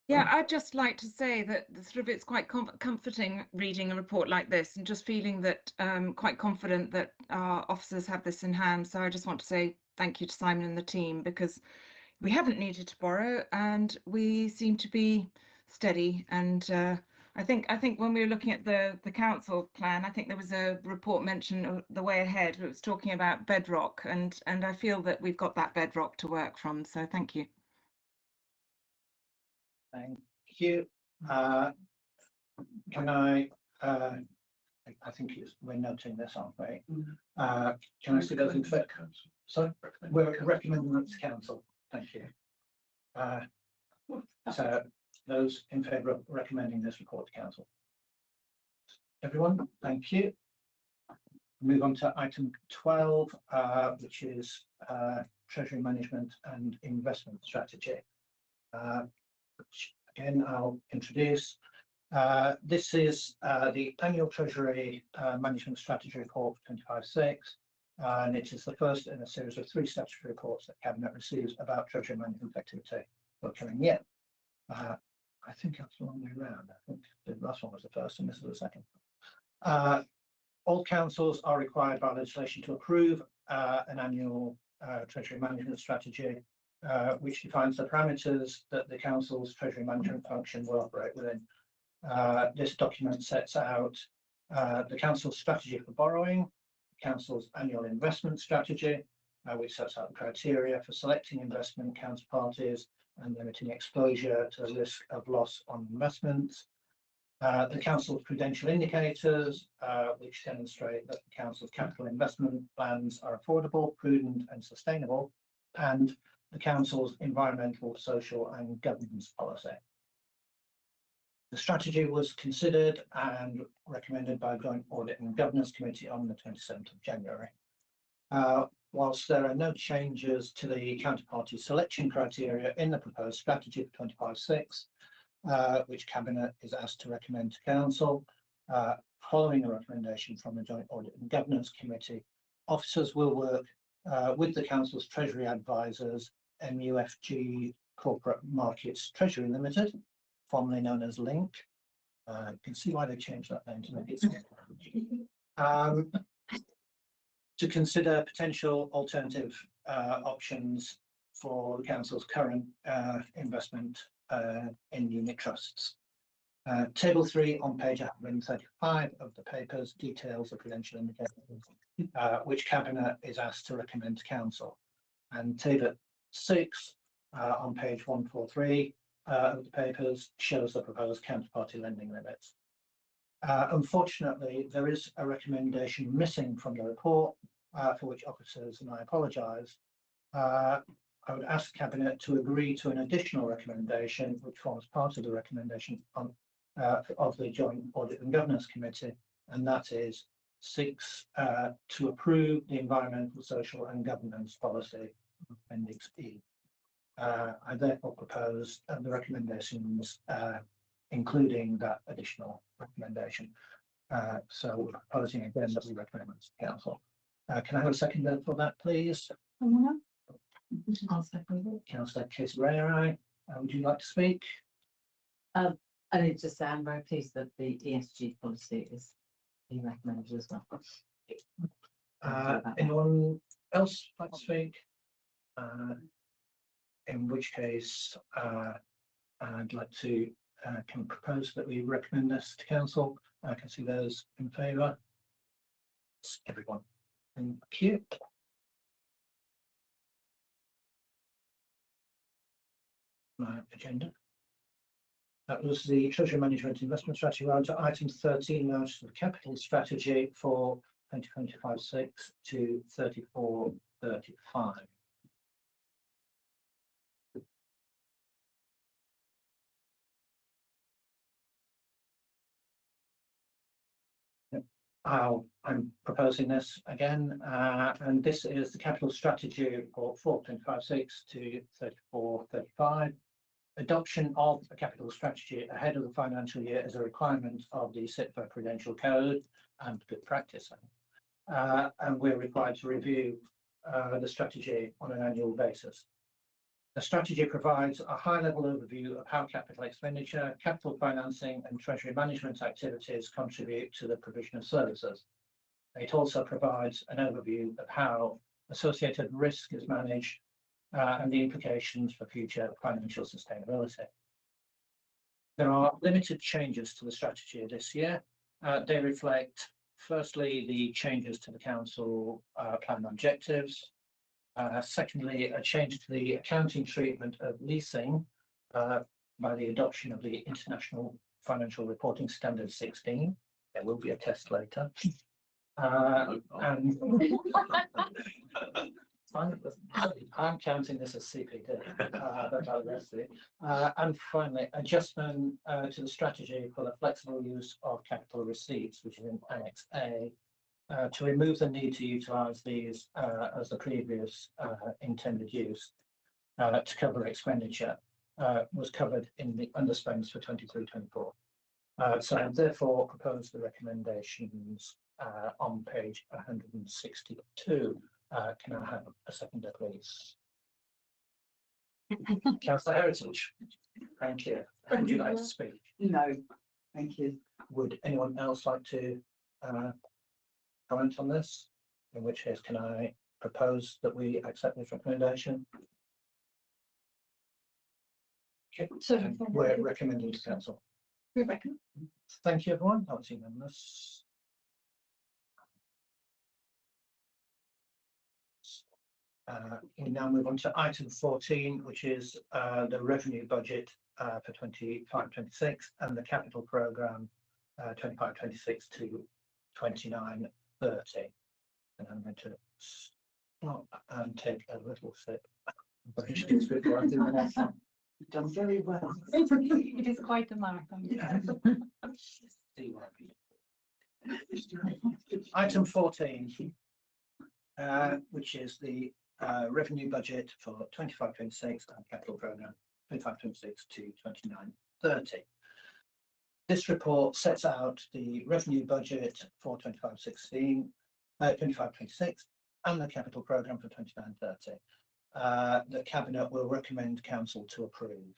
S7: Yeah, I'd just like to say that it's quite comforting reading a report like this and just feeling that quite confident that our officers have this in hand. So I just want to say thank you to Simon and the team, because we haven't needed to borrow and we seem to be steady. And I think when we were looking at the council plan, I think there was a report mentioned of the way ahead. It was talking about bedrock, and I feel that we've got that bedrock to work from. So thank you.
S2: Thank you. Can I think we're noting this, aren't we? Can I see those in favor? So we're recommending it to council. Thank you. So those in favour of recommending this report to council. Everyone, thank you. Move on to item 12, which is treasury management and investment strategy. Which again I'll introduce. This is the annual Treasury Management Strategy Report for 25/6, and it is the first in a series of 3 statutory reports that Cabinet receives about Treasury management activity for the coming year. I think that's the wrong way around. I think the last one was the first and this is the second. All councils are required by legislation to approve an annual Treasury Management Strategy, which defines the parameters that the council's treasury management function will operate within. This document sets out the council's strategy for borrowing, the council's annual investment strategy, which sets out the criteria for selecting investment counterparties and limiting exposure to the risk of loss on investments. The council's prudential indicators, which demonstrate that the council's capital investment plans are affordable, prudent and sustainable, and the council's environmental, social and governance policy. The strategy was considered and recommended by the Joint Audit and Governance Committee on the 27th of January. Whilst there are no changes to the counterparty selection criteria in the proposed strategy for 25/6, which Cabinet is asked to recommend to Council, following a recommendation from the Joint Audit and Governance Committee, officers will work with the Council's Treasury advisors, MUFG Corporate Markets Treasury Limited, formerly known as Link. You can see why they changed that name to make it to consider potential alternative options for the Council's current investment in unit trusts. Table 3 on page 135 of the papers details the prudential indicators which Cabinet is asked to recommend to Council. And table 6 on page 143 of the papers shows the proposed counterparty lending limits. Unfortunately, there is a recommendation missing from the report, for which officers and I apologise. I would ask Cabinet to agree to an additional recommendation, which forms part of the recommendation on, of the Joint Audit and Governance Committee, and that is seeks to approve the environmental, social and governance policy, Appendix E. I therefore propose the recommendations, including that additional recommendation. So we're proposing again that we recommend it to Council. Can I have a second for that, please?
S3: I'll second it.
S2: Councillor Kisraeri, would you like to speak?
S3: I need to say I'm very pleased that the ESG policy is being recommended as well.
S2: Anyone else like to speak? In which case, I'd like to can propose that we recommend this to council. I can see those in favour. Everyone. Thank you. My agenda. That was the Treasury Management Investment Strategy. We're on to item 13 now, which is the capital strategy for 2025-6 to 34-35. I'm proposing this again, and this is the capital strategy for 2025-6 to 34-35. Adoption of a capital strategy ahead of the financial year is a requirement of the SIPA Prudential Code and good practice. And we're required to review the strategy on an annual basis. The strategy provides a high-level overview of how capital expenditure, capital financing and treasury management activities contribute to the provision of services. It also provides an overview of how associated risk is managed and the implications for future financial sustainability. There are limited changes to the strategy this year. They reflect, firstly, the changes to the council plan objectives. Secondly, a change to the accounting treatment of leasing by the adoption of the International Financial Reporting Standard 16. There will be a test later. And I'm counting this as CPD, but the rest of it. And finally, adjustment to the strategy for the flexible use of capital receipts, which is in Annex A, to remove the need to utilise these as the previous intended use to cover expenditure was covered in the underspends for 23-24. So I therefore propose the recommendations on page 162. Can I have a seconder, please? Councillor Heritage, thank you. Would you like to speak?
S6: No, thank you.
S2: Would anyone else like to comment on this? In which case, can I propose that we accept this recommendation? Okay,
S4: So
S2: we're recommending to council.
S4: Rebecca.
S2: Thank you, everyone. That was unanimous. We now move on to item 14, which is the revenue budget for 25-26 and the capital programme 25-26 to 29-30. And I'm going to stop and take a little sip.
S6: You've done very well.
S4: It is quite a marathon.
S2: Item 14, which is the revenue budget for 25-26 and capital programme 25-26 to 29-30. This report sets out the revenue budget for 25-26 and the capital programme for 29-30. The Cabinet will recommend Council to approve.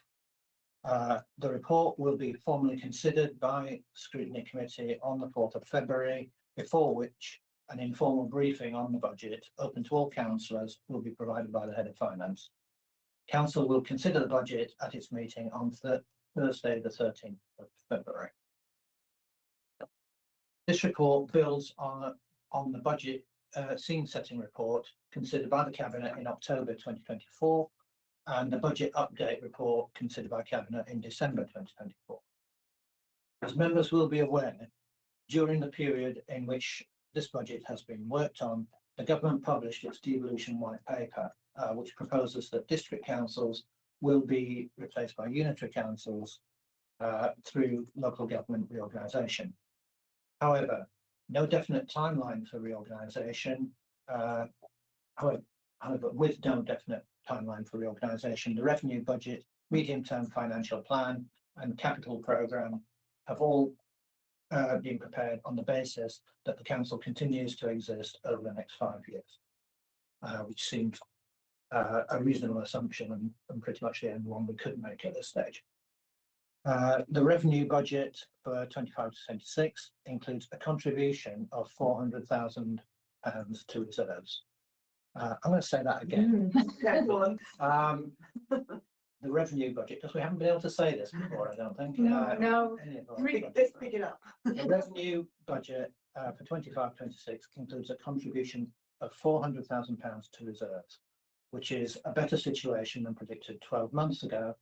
S2: The report will be formally considered by Scrutiny Committee on the 4th of February, before which an informal briefing on the budget, open to all councillors, will be provided by the Head of Finance. Council will consider the budget at its meeting on Thursday, the 13th of February. This report builds on the budget scene setting report considered by the Cabinet in October 2024 and the budget update report considered by Cabinet in December 2024. As members will be aware, during the period in which this budget has been worked on, the government published its devolution white paper, which proposes that district councils will be replaced by unitary councils through local government reorganisation. However, no definite timeline for reorganisation. However, with no definite timeline for reorganisation, the revenue budget, medium-term financial plan, and capital programme have all been prepared on the basis that the council continues to exist over the next 5 years, which seems a reasonable assumption and pretty much the only one we could make at this stage. The revenue budget for 25-26 includes a contribution of £400,000 to reserves. I'm going to say that again. the revenue budget, because we haven't been able to say this before, I don't think.
S6: No,
S2: any of our
S6: let's pick it up.
S2: The revenue budget for 25-26 includes a contribution of £400,000 to reserves, which is a better situation than predicted 12 months ago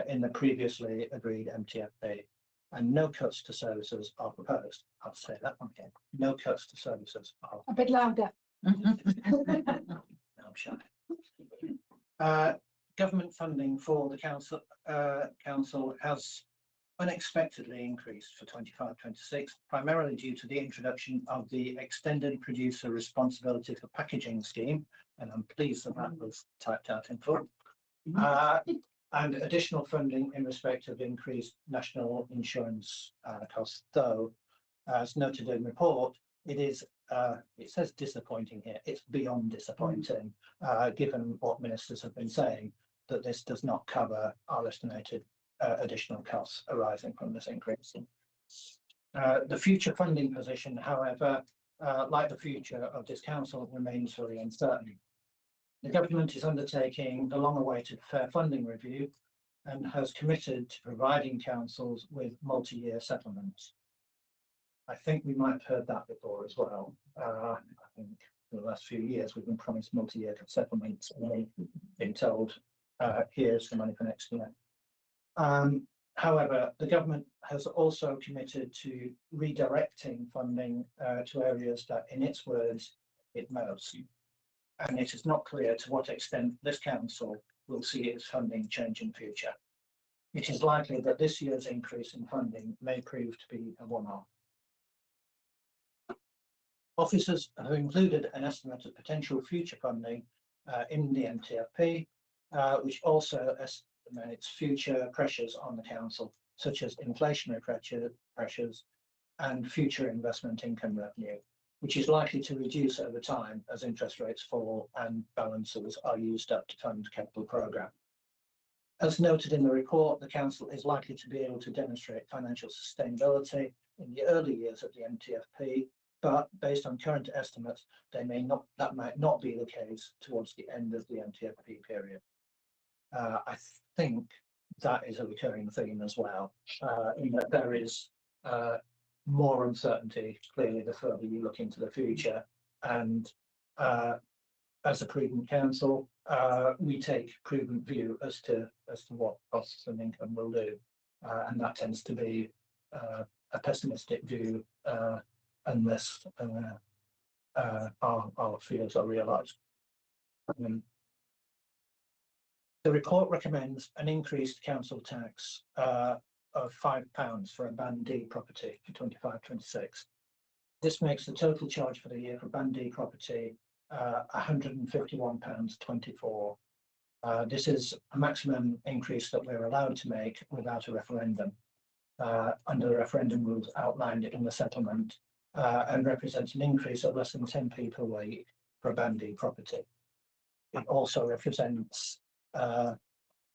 S2: in the previously agreed MTFP. And no cuts to services are proposed. I'll say that one again. No cuts to services are.
S4: A bit louder.
S2: No, I'm shy. Government funding for the council has unexpectedly increased for 25-26, primarily due to the introduction of the extended producer responsibility for packaging scheme, and I'm pleased that that was typed out in full. And additional funding in respect of increased national insurance costs, though, as noted in the report, it says disappointing here. It's beyond disappointing, given what ministers have been saying, that this does not cover our estimated additional costs arising from this increase. The future funding position, however, like the future of this council, remains very uncertain. The government is undertaking the long-awaited fair funding review and has committed to providing councils with multi-year settlements. I think we might have heard that before as well. I think for the last few years we've been promised multi-year settlements and we've been told here's the money for next year. However, the government has also committed to redirecting funding to areas that, in its words, it knows. And it is not clear to what extent this council will see its funding change in future. It is likely that this year's increase in funding may prove to be a one-off. Officers have included an estimate of potential future funding in the MTFP, which also estimates future pressures on the council, such as inflationary pressures and future investment income revenue, which is likely to reduce over time as interest rates fall and balances are used up to fund capital programme. As noted in the report, the council is likely to be able to demonstrate financial sustainability in the early years of the MTFP, but based on current estimates, that might not be the case towards the end of the MTFP period. I think that is a recurring theme as well, in that there is more uncertainty, clearly, the further you look into the future. And as a prudent council, we take prudent view as to what costs and income will do. And that tends to be a pessimistic view unless our fears are realised. The report recommends an increased council tax of £5 for a Band D property for 25-26. This makes the total charge for the year for Band D property £151.24. This is a maximum increase that we're allowed to make without a referendum under the referendum rules outlined in the settlement, and represents an increase of less than 10p per week for a Band D property. It also represents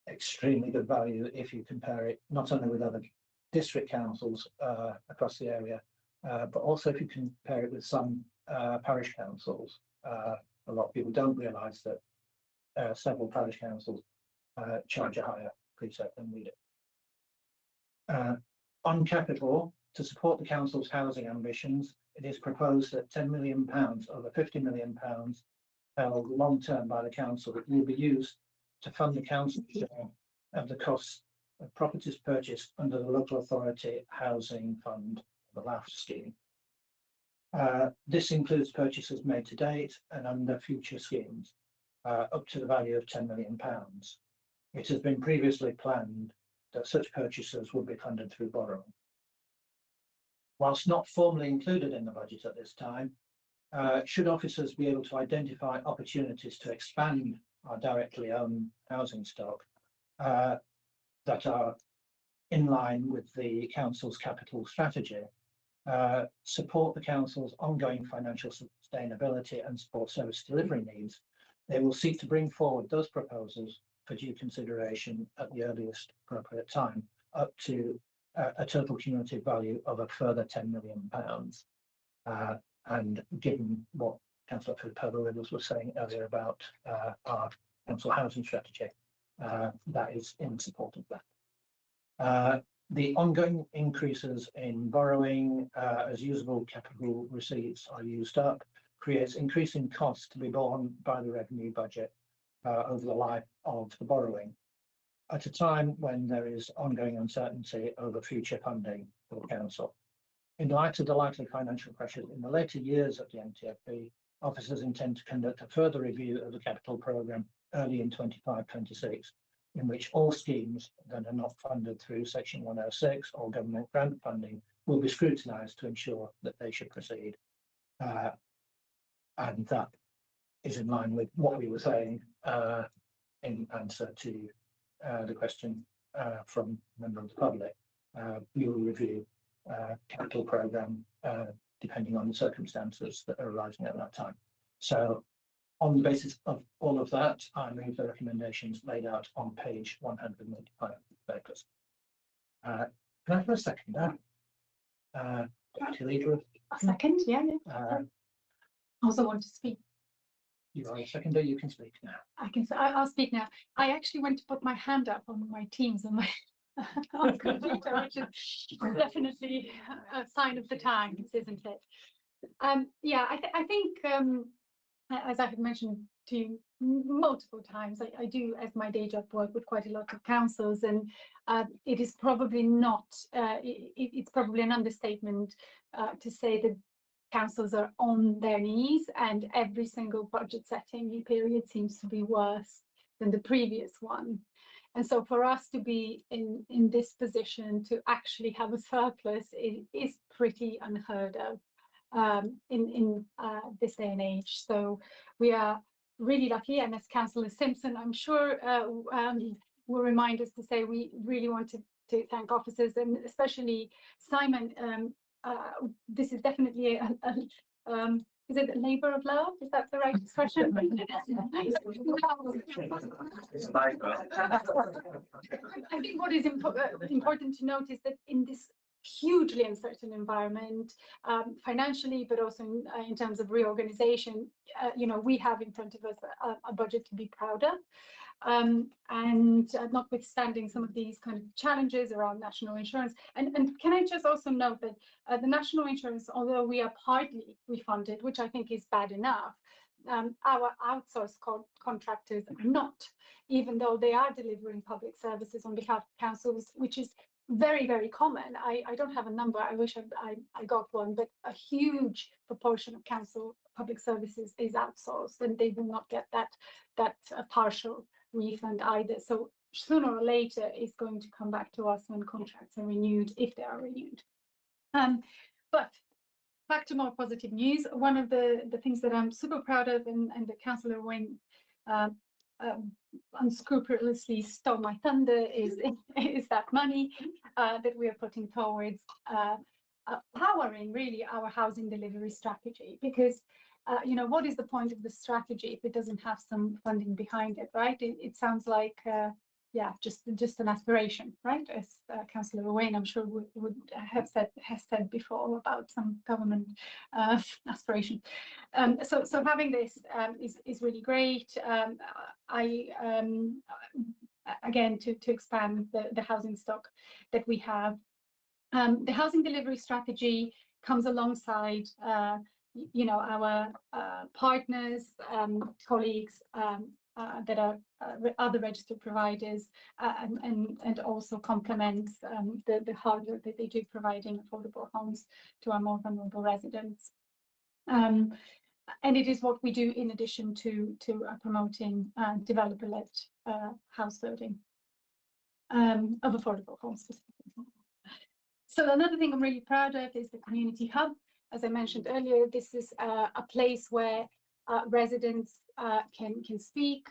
S2: extremely good value if you compare it not only with other district councils across the area, but also if you compare it with some parish councils. A lot of people don't realise that several parish councils charge a higher precept than we do. On capital, to support the council's housing ambitions, it is proposed that £10 million of the £50 million held long-term by the council will be used to fund the council's share of the costs of properties purchased under the Local Authority Housing Fund, the LAF scheme. This includes purchases made to date and under future schemes, up to the value of £10 million. It has been previously planned that such purchases would be funded through borrowing. Whilst not formally included in the budget at this time, should officers be able to identify opportunities to expand our directly owned housing stock that are in line with the council's capital strategy, support the council's ongoing financial sustainability and support service delivery needs, they will seek to bring forward those proposals for due consideration at the earliest appropriate time, up to a total cumulative value of a further £10 million. And given what Councillor Purble was saying earlier about our council housing strategy, that is in support of that. The ongoing increases in borrowing as usable capital receipts are used up creates increasing costs to be borne by the revenue budget over the life of the borrowing, at a time when there is ongoing uncertainty over future funding for the council. In light of the likely financial pressures in the later years of the NTFP, officers intend to conduct a further review of the capital programme early in 25-26, in which all schemes that are not funded through Section 106 or government grant funding will be scrutinised to ensure that they should proceed. And that is in line with what we were saying in answer to the question from a member of the public. We will review capital programme depending on the circumstances that are arising at that time. So on the basis of all of that, I move the recommendations laid out on page 195 of the papers. Can I have a second there? Deputy Leader of
S4: A second, yeah. I also want to speak.
S2: You are a seconder, you can speak now.
S4: I can. I'll speak now. I actually went to put my hand up on my Teams on my on computer, which is definitely a sign of the times, isn't it? Yeah, I think as I have mentioned to you multiple times, I do, as my day job, work with quite a lot of councils, and it is probably not. It's probably an understatement to say that councils are on their knees, and every single budget setting period seems to be worse than the previous one. And so for us to be in this position to actually have a surplus is pretty unheard of in this day and age. So we are really lucky, and as Councillor Simpson, I'm sure will remind us to say, we really want to thank officers, and especially Simon. This is definitely is it a labour of love? Is that the right expression? I think what is important to note is that in this hugely uncertain environment, financially, but also in terms of reorganization, we have in front of us a budget to be proud of. And notwithstanding some of these kind of challenges around national insurance, and can I just also note that the national insurance, although we are partly refunded, which I think is bad enough, our outsourced contractors are not, even though they are delivering public services on behalf of councils, which is very, very common. I don't have a number, I wish I got one, but a huge proportion of council public services is outsourced, and they will not get that partial refund either. So sooner or later it's going to come back to us when contracts are renewed, if they are renewed. But back to more positive news. One of the things that I'm super proud of, and the Councillor Wayne unscrupulously stole my thunder, is that money that we are putting towards powering really our housing delivery strategy. Because what is the point of the strategy if it doesn't have some funding behind it, right? It sounds like just an aspiration, right? As Councillor Wayne, I'm sure would has said before about some government aspiration. So having this is really great. Again, to expand the housing stock that we have, the housing delivery strategy comes alongside our partners, colleagues that are other registered providers, and also complements the hard work that they do providing affordable homes to our more vulnerable residents. And it is what we do in addition to promoting developer-led house building of affordable homes specifically. So another thing I'm really proud of is the community hub. As I mentioned earlier, this is a place where residents can speak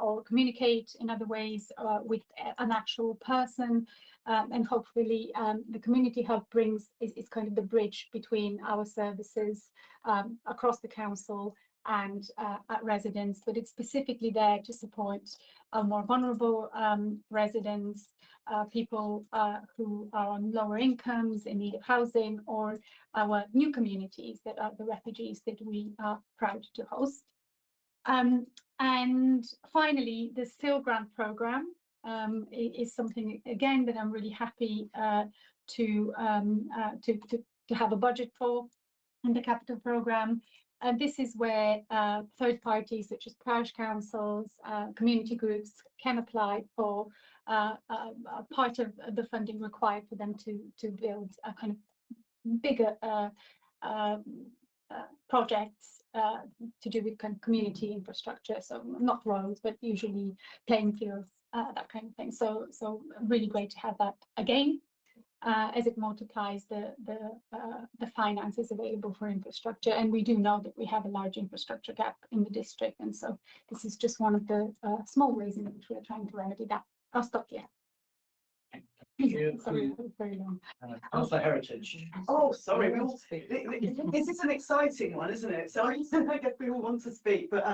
S4: or communicate in other ways with an actual person, and hopefully the community hub is kind of the bridge between our services across the council and residents, but it's specifically there to support our more vulnerable residents, people who are on lower incomes, in need of housing, or our new communities that are the refugees that we are proud to host. And finally, the SIL grant program is something again that I'm really happy to have a budget for in the capital program. And this is where third parties such as parish councils, community groups can apply for part of the funding required for them to build a kind of bigger projects to do with kind of community infrastructure. So not roads, but usually playing fields, that kind of thing. So really great to have that again. As it multiplies the finances available for infrastructure. And we do know that we have a large infrastructure gap in the district. And so this is just one of the small ways in which we're trying to remedy that. I'll stop here. Sorry, that was very long.
S2: Councillor Heritage.
S6: Oh, sorry. This is an exciting one, isn't it? So I guess we all want to speak, but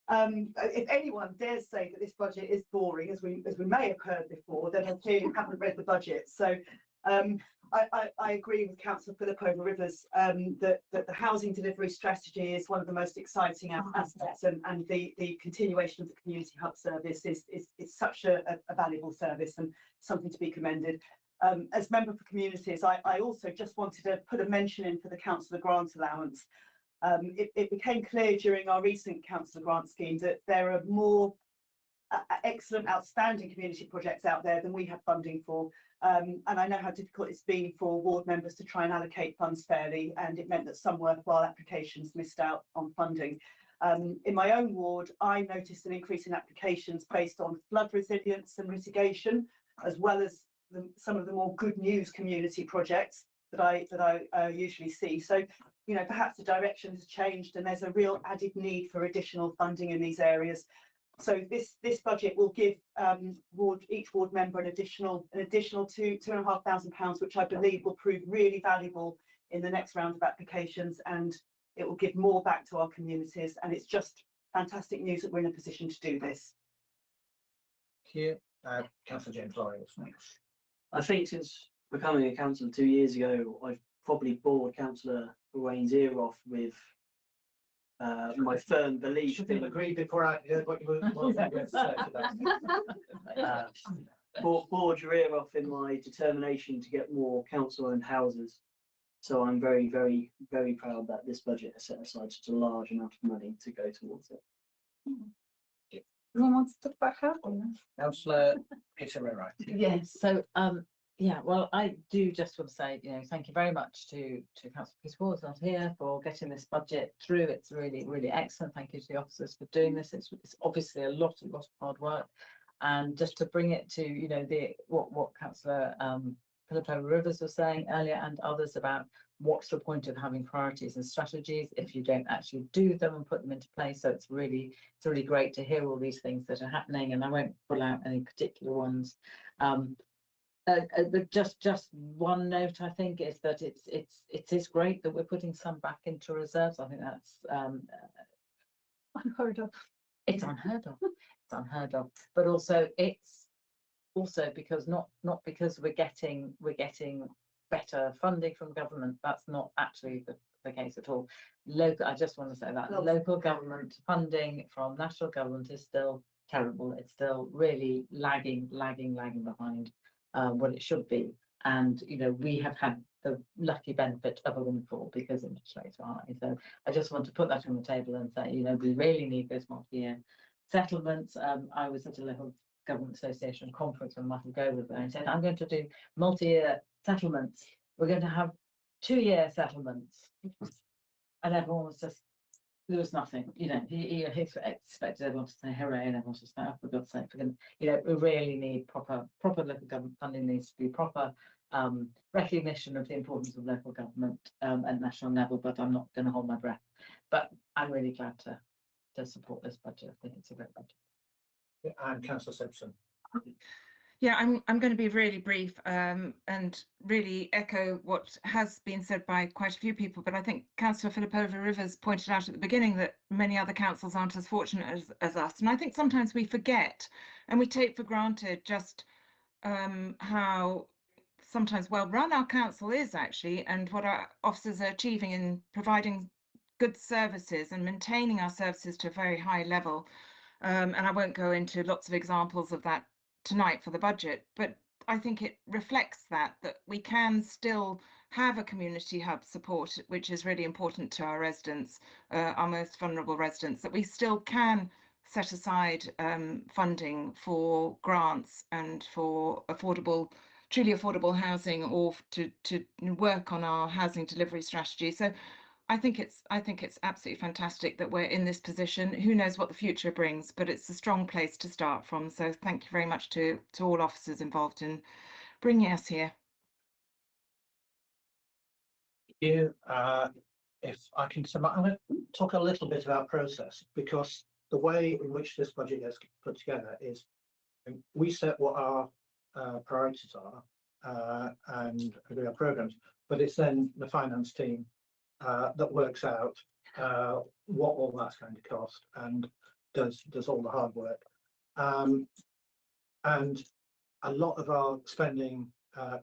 S6: if anyone dares say that this budget is boring, as we may have heard before, then they clearly haven't read the budget. So I agree with Councillor Philip Over-Rivers that the housing delivery strategy is one of the most exciting aspects, and the continuation of the community hub service is such a valuable service and something to be commended. As member for communities, I also just wanted to put a mention in for the councillor grant allowance. It became clear during our recent councillor grant scheme that there are more excellent, outstanding community projects out there than we have funding for. And I know how difficult it's been for ward members to try and allocate funds fairly, and it meant that some worthwhile applications missed out on funding. In my own ward, I noticed an increase in applications based on flood resilience and mitigation, as well as some of the more good news community projects that I usually see. So, you know, perhaps the direction has changed and there's a real added need for additional funding in these areas. So this budget will give each ward member an additional £2,500, which I believe will prove really valuable in the next round of applications, and it will give more back to our communities. And it's just fantastic news that we're in a position to do this.
S2: Here, Councillor James Lorry was next.
S8: I think since becoming a councillor 2 years ago, I've probably bored Councillor Wayne's ear off with my firm belief.
S2: Should have agreed before I heard what you were going to say today.
S8: Bored your ear off in my determination to get more council-owned houses. So I'm very, very, very proud that this budget has set aside such a large amount of money to go towards it.
S4: Who wants to talk about housing?
S2: Councillor Peter.
S3: Yes, so yeah, well, I do just want to say, you know, thank you very much to Councillor Peter not here for getting this budget through. It's really, really excellent. Thank you to the officers for doing this. It's obviously a lot of hard work, and just to bring it to, you know, what Councillor Philip Over-Rivers was saying earlier and others about what's the point of having priorities and strategies if you don't actually do them and put them into place. So it's really great to hear all these things that are happening, and I won't pull out any particular ones. But just one note, I think, is that it is great that we're putting some back into reserves. I think that's
S4: Unheard of.
S3: it's unheard of. It's unheard of. But also it's also because not because we're getting better funding from government. That's not actually the case at all. I just want to say that local government funding from national government is still terrible. It's still really lagging behind what it should be. And, you know, we have had the lucky benefit of a windfall because interest rates are high. So I just want to put that on the table and say, you know, we really need those multi-year settlements. I was at a local government association conference when Michael Gove was there and said, I'm going to do multi-year settlements. We're going to have 2-year settlements. And everyone was just, there was nothing, you know, he expected everyone to say hooray and everyone to say, oh, for God's sake, you know, we really need proper local government funding. Needs to be proper recognition of the importance of local government at national level, but I'm not going to hold my breath. But I'm really glad to support this budget. I think it's a great budget.
S2: And Councillor Simpson.
S7: Yeah, I'm going to be really brief and really echo what has been said by quite a few people, but I think Councillor Philip Over-Rivers pointed out at the beginning that many other councils aren't as fortunate as us, and I think sometimes we forget and we take for granted just how sometimes well run our council is actually, and what our officers are achieving in providing good services and maintaining our services to a very high level. And I won't go into lots of examples of that tonight for the budget, but I think it reflects that we can still have a community hub support, which is really important to our residents, our most vulnerable residents, that we still can set aside funding for grants and for truly affordable housing, or to work on our housing delivery strategy. So I think it's absolutely fantastic that we're in this position. Who knows what the future brings, but it's a strong place to start from. So thank you very much to all officers involved in bringing us here.
S2: You, if I can sum up, I'm going to talk a little bit about process, because the way in which this budget gets put together is we set what our priorities are and agree our programs, but it's then the finance team that works out what all that's going to cost and does all the hard work. And a lot of our spending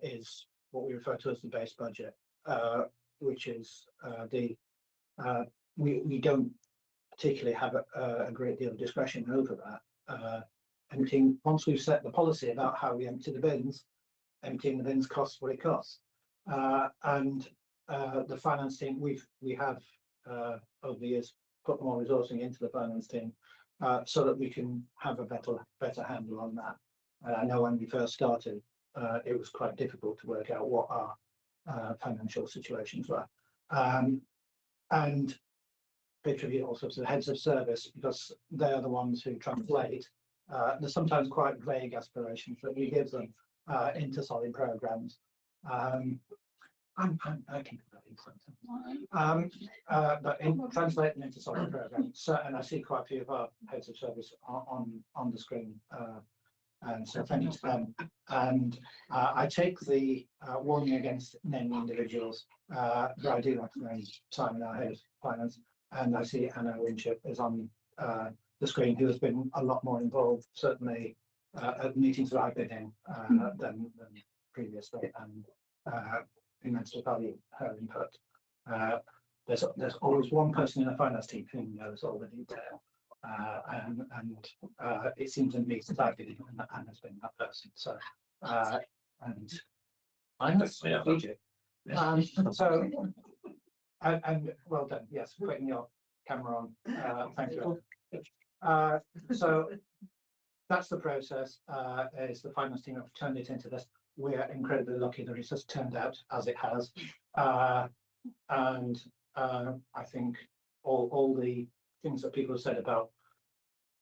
S2: is what we refer to as the base budget, which is we don't particularly have a great deal of discretion over that. Emptying, once we've set the policy about how we empty the bins, emptying the bins costs what it costs. And the finance team, we have over the years put more resourcing into the finance team so that we can have a better handle on that. And I know when we first started, it was quite difficult to work out what our financial situations were. And pay tribute also to the heads of service, because they're the ones who translate the sometimes quite vague aspirations that we give them into solid programs. I keep that but translate them into solid programs. So, and I see quite a few of our heads of service on the screen. And so thank you to them. And I take the warning against naming individuals, but I do like to name Simon, our head of finance, and I see Anna Winship is on the screen, who has been a lot more involved, certainly at meetings that I've been in than previously, and immensely value her input. There's always one person in the finance team who knows all the detail. And it seems in me that I've been and Anna's been that person. So and I'm strategic. So and well done. Yes, putting your camera on. Thank you. So that's the process. Is the finance team have turned it into this. We're incredibly lucky that it's just turned out as it has. And I think all the things that people have said about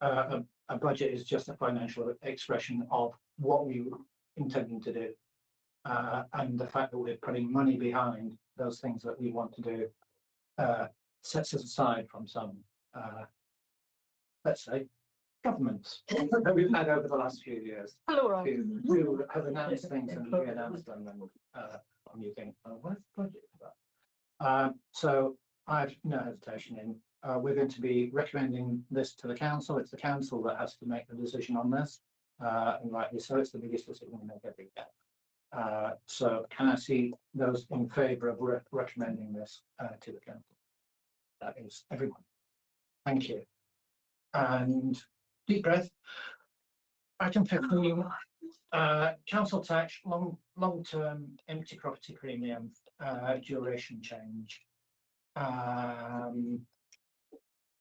S2: a budget is just a financial expression of what we were intending to do, and the fact that we're putting money behind those things that we want to do sets us aside from some, let's say, governments that we've had over the last few years, who have announced things and re-announced them, and you think, oh, where's the budget for that? So I have no hesitation in. We're going to be recommending this to the council. It's the council that has to make the decision on this, and rightly so. It's the biggest decision we make every year. So can I see those in favour of recommending this to the council? That is everyone. Thank you. And deep breath. Item 15, council tax, long-term empty property premium, duration change.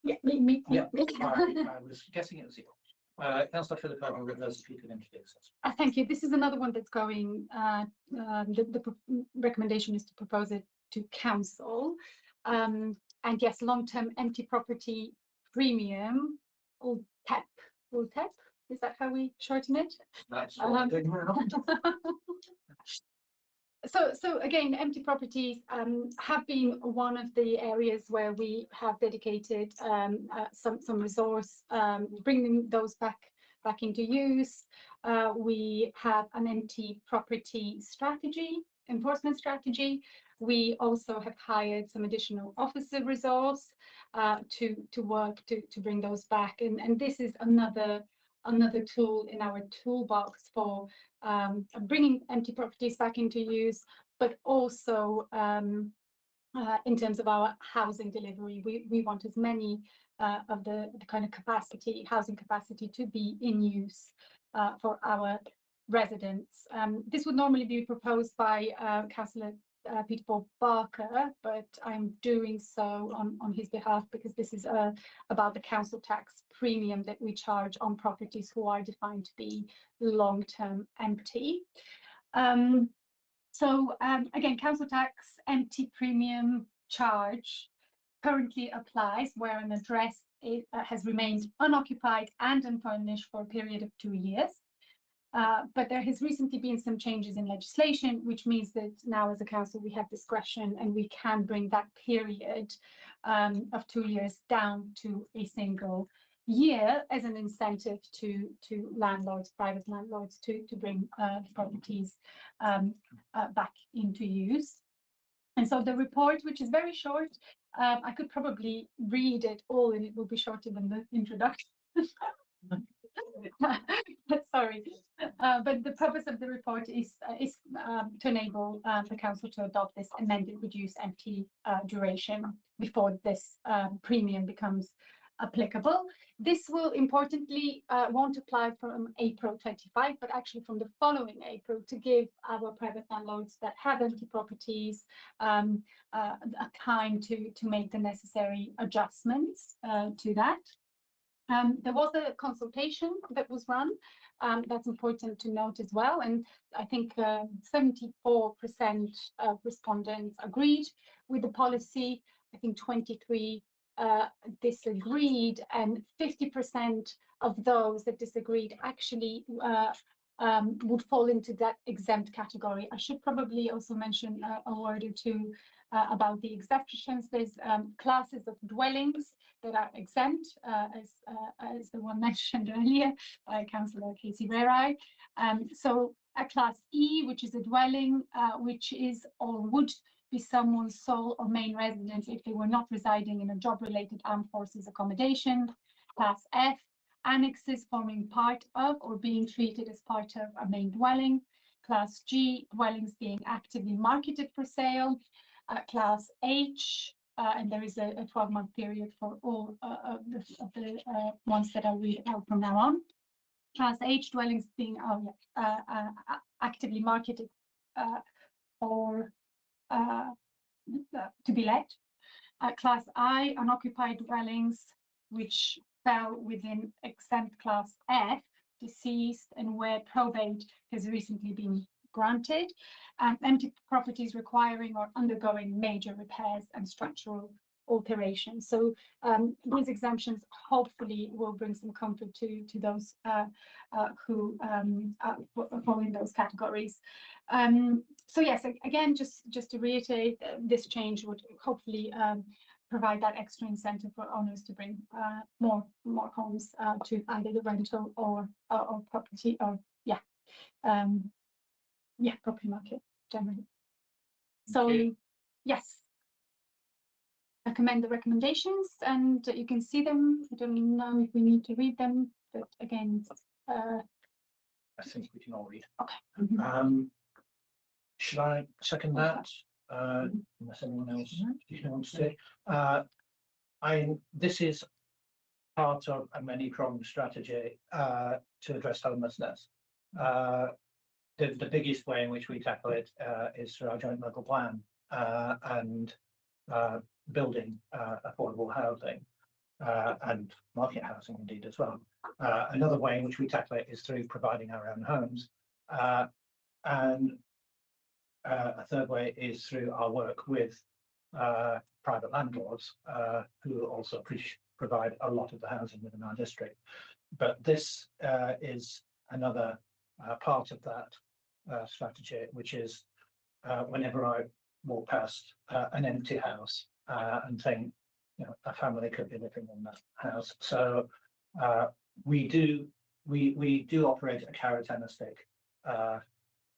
S4: Yeah, me.
S2: Yeah, I was guessing it was you. Councillor Philippa, with those, if you could introduce us.
S4: Thank you. This is another one that's going, the recommendation is to propose it to council. And yes, long-term empty property premium, or TEP, is that how we shorten it?
S2: That's what I'm doing now.
S4: So again, empty properties have been one of the areas where we have dedicated some resource, bringing those back into use. We have an empty property strategy, enforcement strategy. We also have hired some additional officer resource to work to bring those back, and this is another tool in our toolbox for bringing empty properties back into use, but also in terms of our housing delivery. We want as many of the kind of housing capacity to be in use for our residents. This would normally be proposed by Councillor Peter Paul Barker, but I'm doing so on his behalf because this is about the council tax premium that we charge on properties who are defined to be long-term empty. Again, council tax empty premium charge currently applies where an address has remained unoccupied and unfurnished for a period of 2 years. But there has recently been some changes in legislation, which means that now as a council we have discretion and we can bring that period of 2 years down to a single year as an incentive to landlords, private landlords, to bring properties back into use. And so the report, which is very short, I could probably read it all and it will be shorter than the introduction. Sorry, but the purpose of the report is to enable the council to adopt this amended reduced empty duration before this premium becomes applicable. This will importantly won't apply from April 25, but actually from the following April, to give our private landlords that have empty properties a time to make the necessary adjustments to that. There was a consultation that was run. That's important to note as well. And I think 74% of respondents agreed with the policy. I think 23 disagreed, and 50% of those that disagreed actually would fall into that exempt category. I should probably also mention a word or two about the exceptions. There's classes of dwellings that are exempt, as the one mentioned earlier by Councillor Casey Rerai. So a class E, which is a dwelling which is or would be someone's sole or main residence if they were not residing in a job-related armed forces accommodation. Class F, annexes forming part of or being treated as part of a main dwelling. Class G, dwellings being actively marketed for sale. Class H, and there is a 12-month period for all of the ones that I'll read out from now on. Class H, dwellings being actively marketed for to be let. Class I, unoccupied dwellings, which fell within exempt class F, deceased and where probate has recently been granted, and empty properties requiring or undergoing major repairs and structural alterations. So these exemptions hopefully will bring some comfort to those who fall in those categories. So yes, again, just to reiterate, this change would hopefully provide that extra incentive for owners to bring more homes to either the rental or property or property market generally. So yes, recommend the recommendations, and you can see them. I don't know if we need to read them, but again,
S2: I think we can all read.
S4: okay.
S2: Should I second that? Unless anyone else wants to. This is part of a many-pronged strategy to address homelessness. The biggest way in which we tackle it is through our joint local plan and building affordable housing and market housing indeed as well. Another way in which we tackle it is through providing our own homes. And a third way is through our work with private landlords who also provide a lot of the housing within our district. But this is another part of that strategy, which is whenever I walk past an empty house and think, a family could be living in that house. So we do operate a carrot and a stick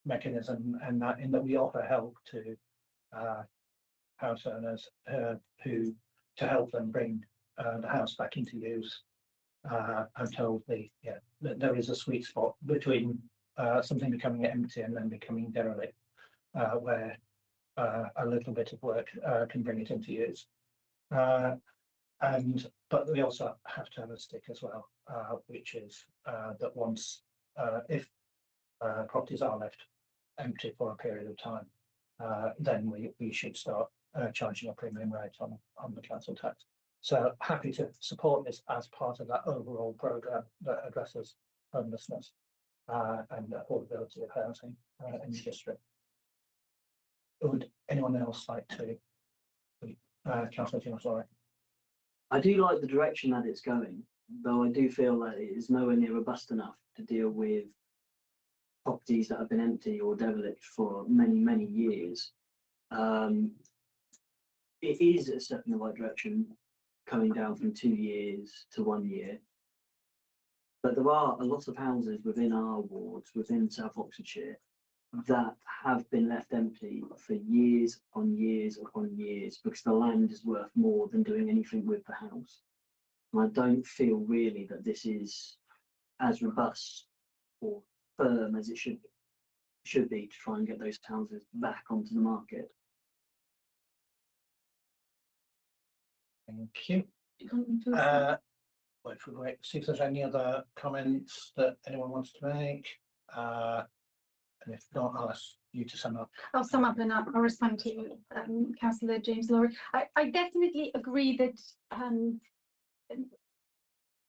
S2: mechanism, and in that we offer help to house owners to help them bring the house back into use until there is a sweet spot between something becoming empty and then becoming derelict, where a little bit of work can bring it into use. But we also have to have a stick as well, which is that once if properties are left empty for a period of time, then we should start charging a premium rate on the council tax. So happy to support this as part of that overall programme that addresses homelessness and affordability of housing in the district. Would anyone else like to? Councillor Tim, sorry.
S8: I do like the direction that it's going, though I do feel that it is nowhere near robust enough to deal with properties that have been empty or derelict for many, many years. It is a step in the right direction, coming down from 2 years to 1 year. But there are a lot of houses within our wards, within South Oxfordshire, that have been left empty for years upon years upon years because the land is worth more than doing anything with the house. And I don't feel really that this is as robust or firm as it should be to try and get those houses back onto the market.
S2: Thank you. Wait for wait, see if there's any other comments that anyone wants to make. And if not, I'll ask you to sum up.
S4: I'll sum up and I'll respond to you, Councillor James Lowry. I definitely agree that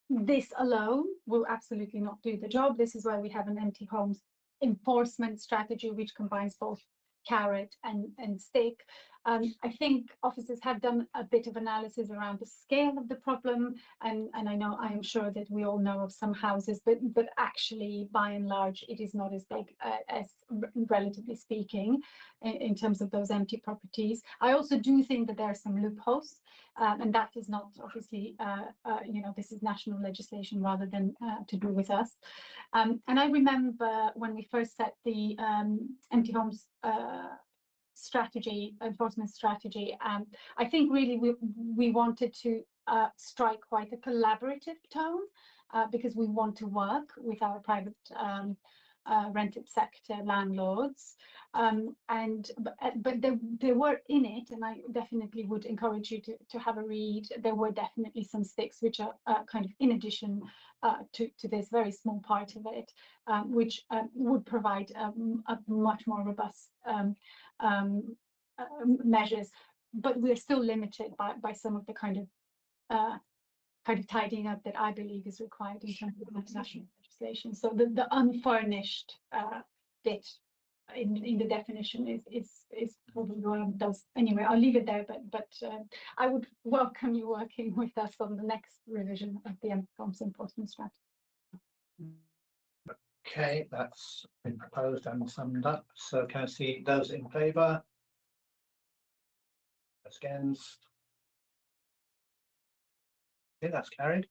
S4: this alone will absolutely not do the job. This is why we have an empty homes enforcement strategy, which combines both carrot and stick. I think officers have done a bit of analysis around the scale of the problem, and I am sure that we all know of some houses, but actually by and large it is not as big as relatively speaking in terms of those empty properties. I also do think that there are some loopholes, and that is not obviously this is national legislation rather than to do with us. And I remember when we first set the empty homes enforcement strategy, I think really we wanted to strike quite a collaborative tone because we want to work with our private rented sector landlords, but there were in it, and I definitely would encourage you to have a read. There were definitely some sticks which are kind of in addition to this very small part of it, which would provide a much more robust measures, but we're still limited by some of the kind of tidying up that I believe is required in terms of international legislation. So the unfurnished bit in the definition is probably what does. Anyway, I'll leave it there, but I would welcome you working with us on the next revision of the Homes Enforcement Strategy.
S2: Okay, that's been proposed and summed up. So can I see those in favour? Against? Okay, that's carried.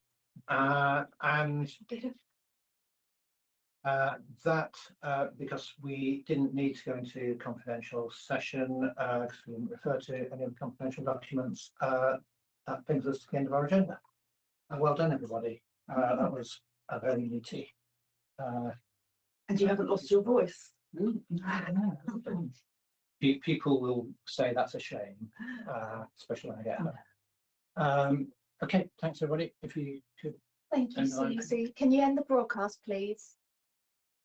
S2: And that because we didn't need to go into confidential session because we didn't refer to any of the confidential documents, that brings us to the end of our agenda. Well done, everybody. That was a very meaty.
S6: And you haven't lost your voice.
S2: People will say that's a shame, especially when I get home. Okay, thanks everybody. If you could.
S1: Thank you, Susie. Can you end the broadcast, please?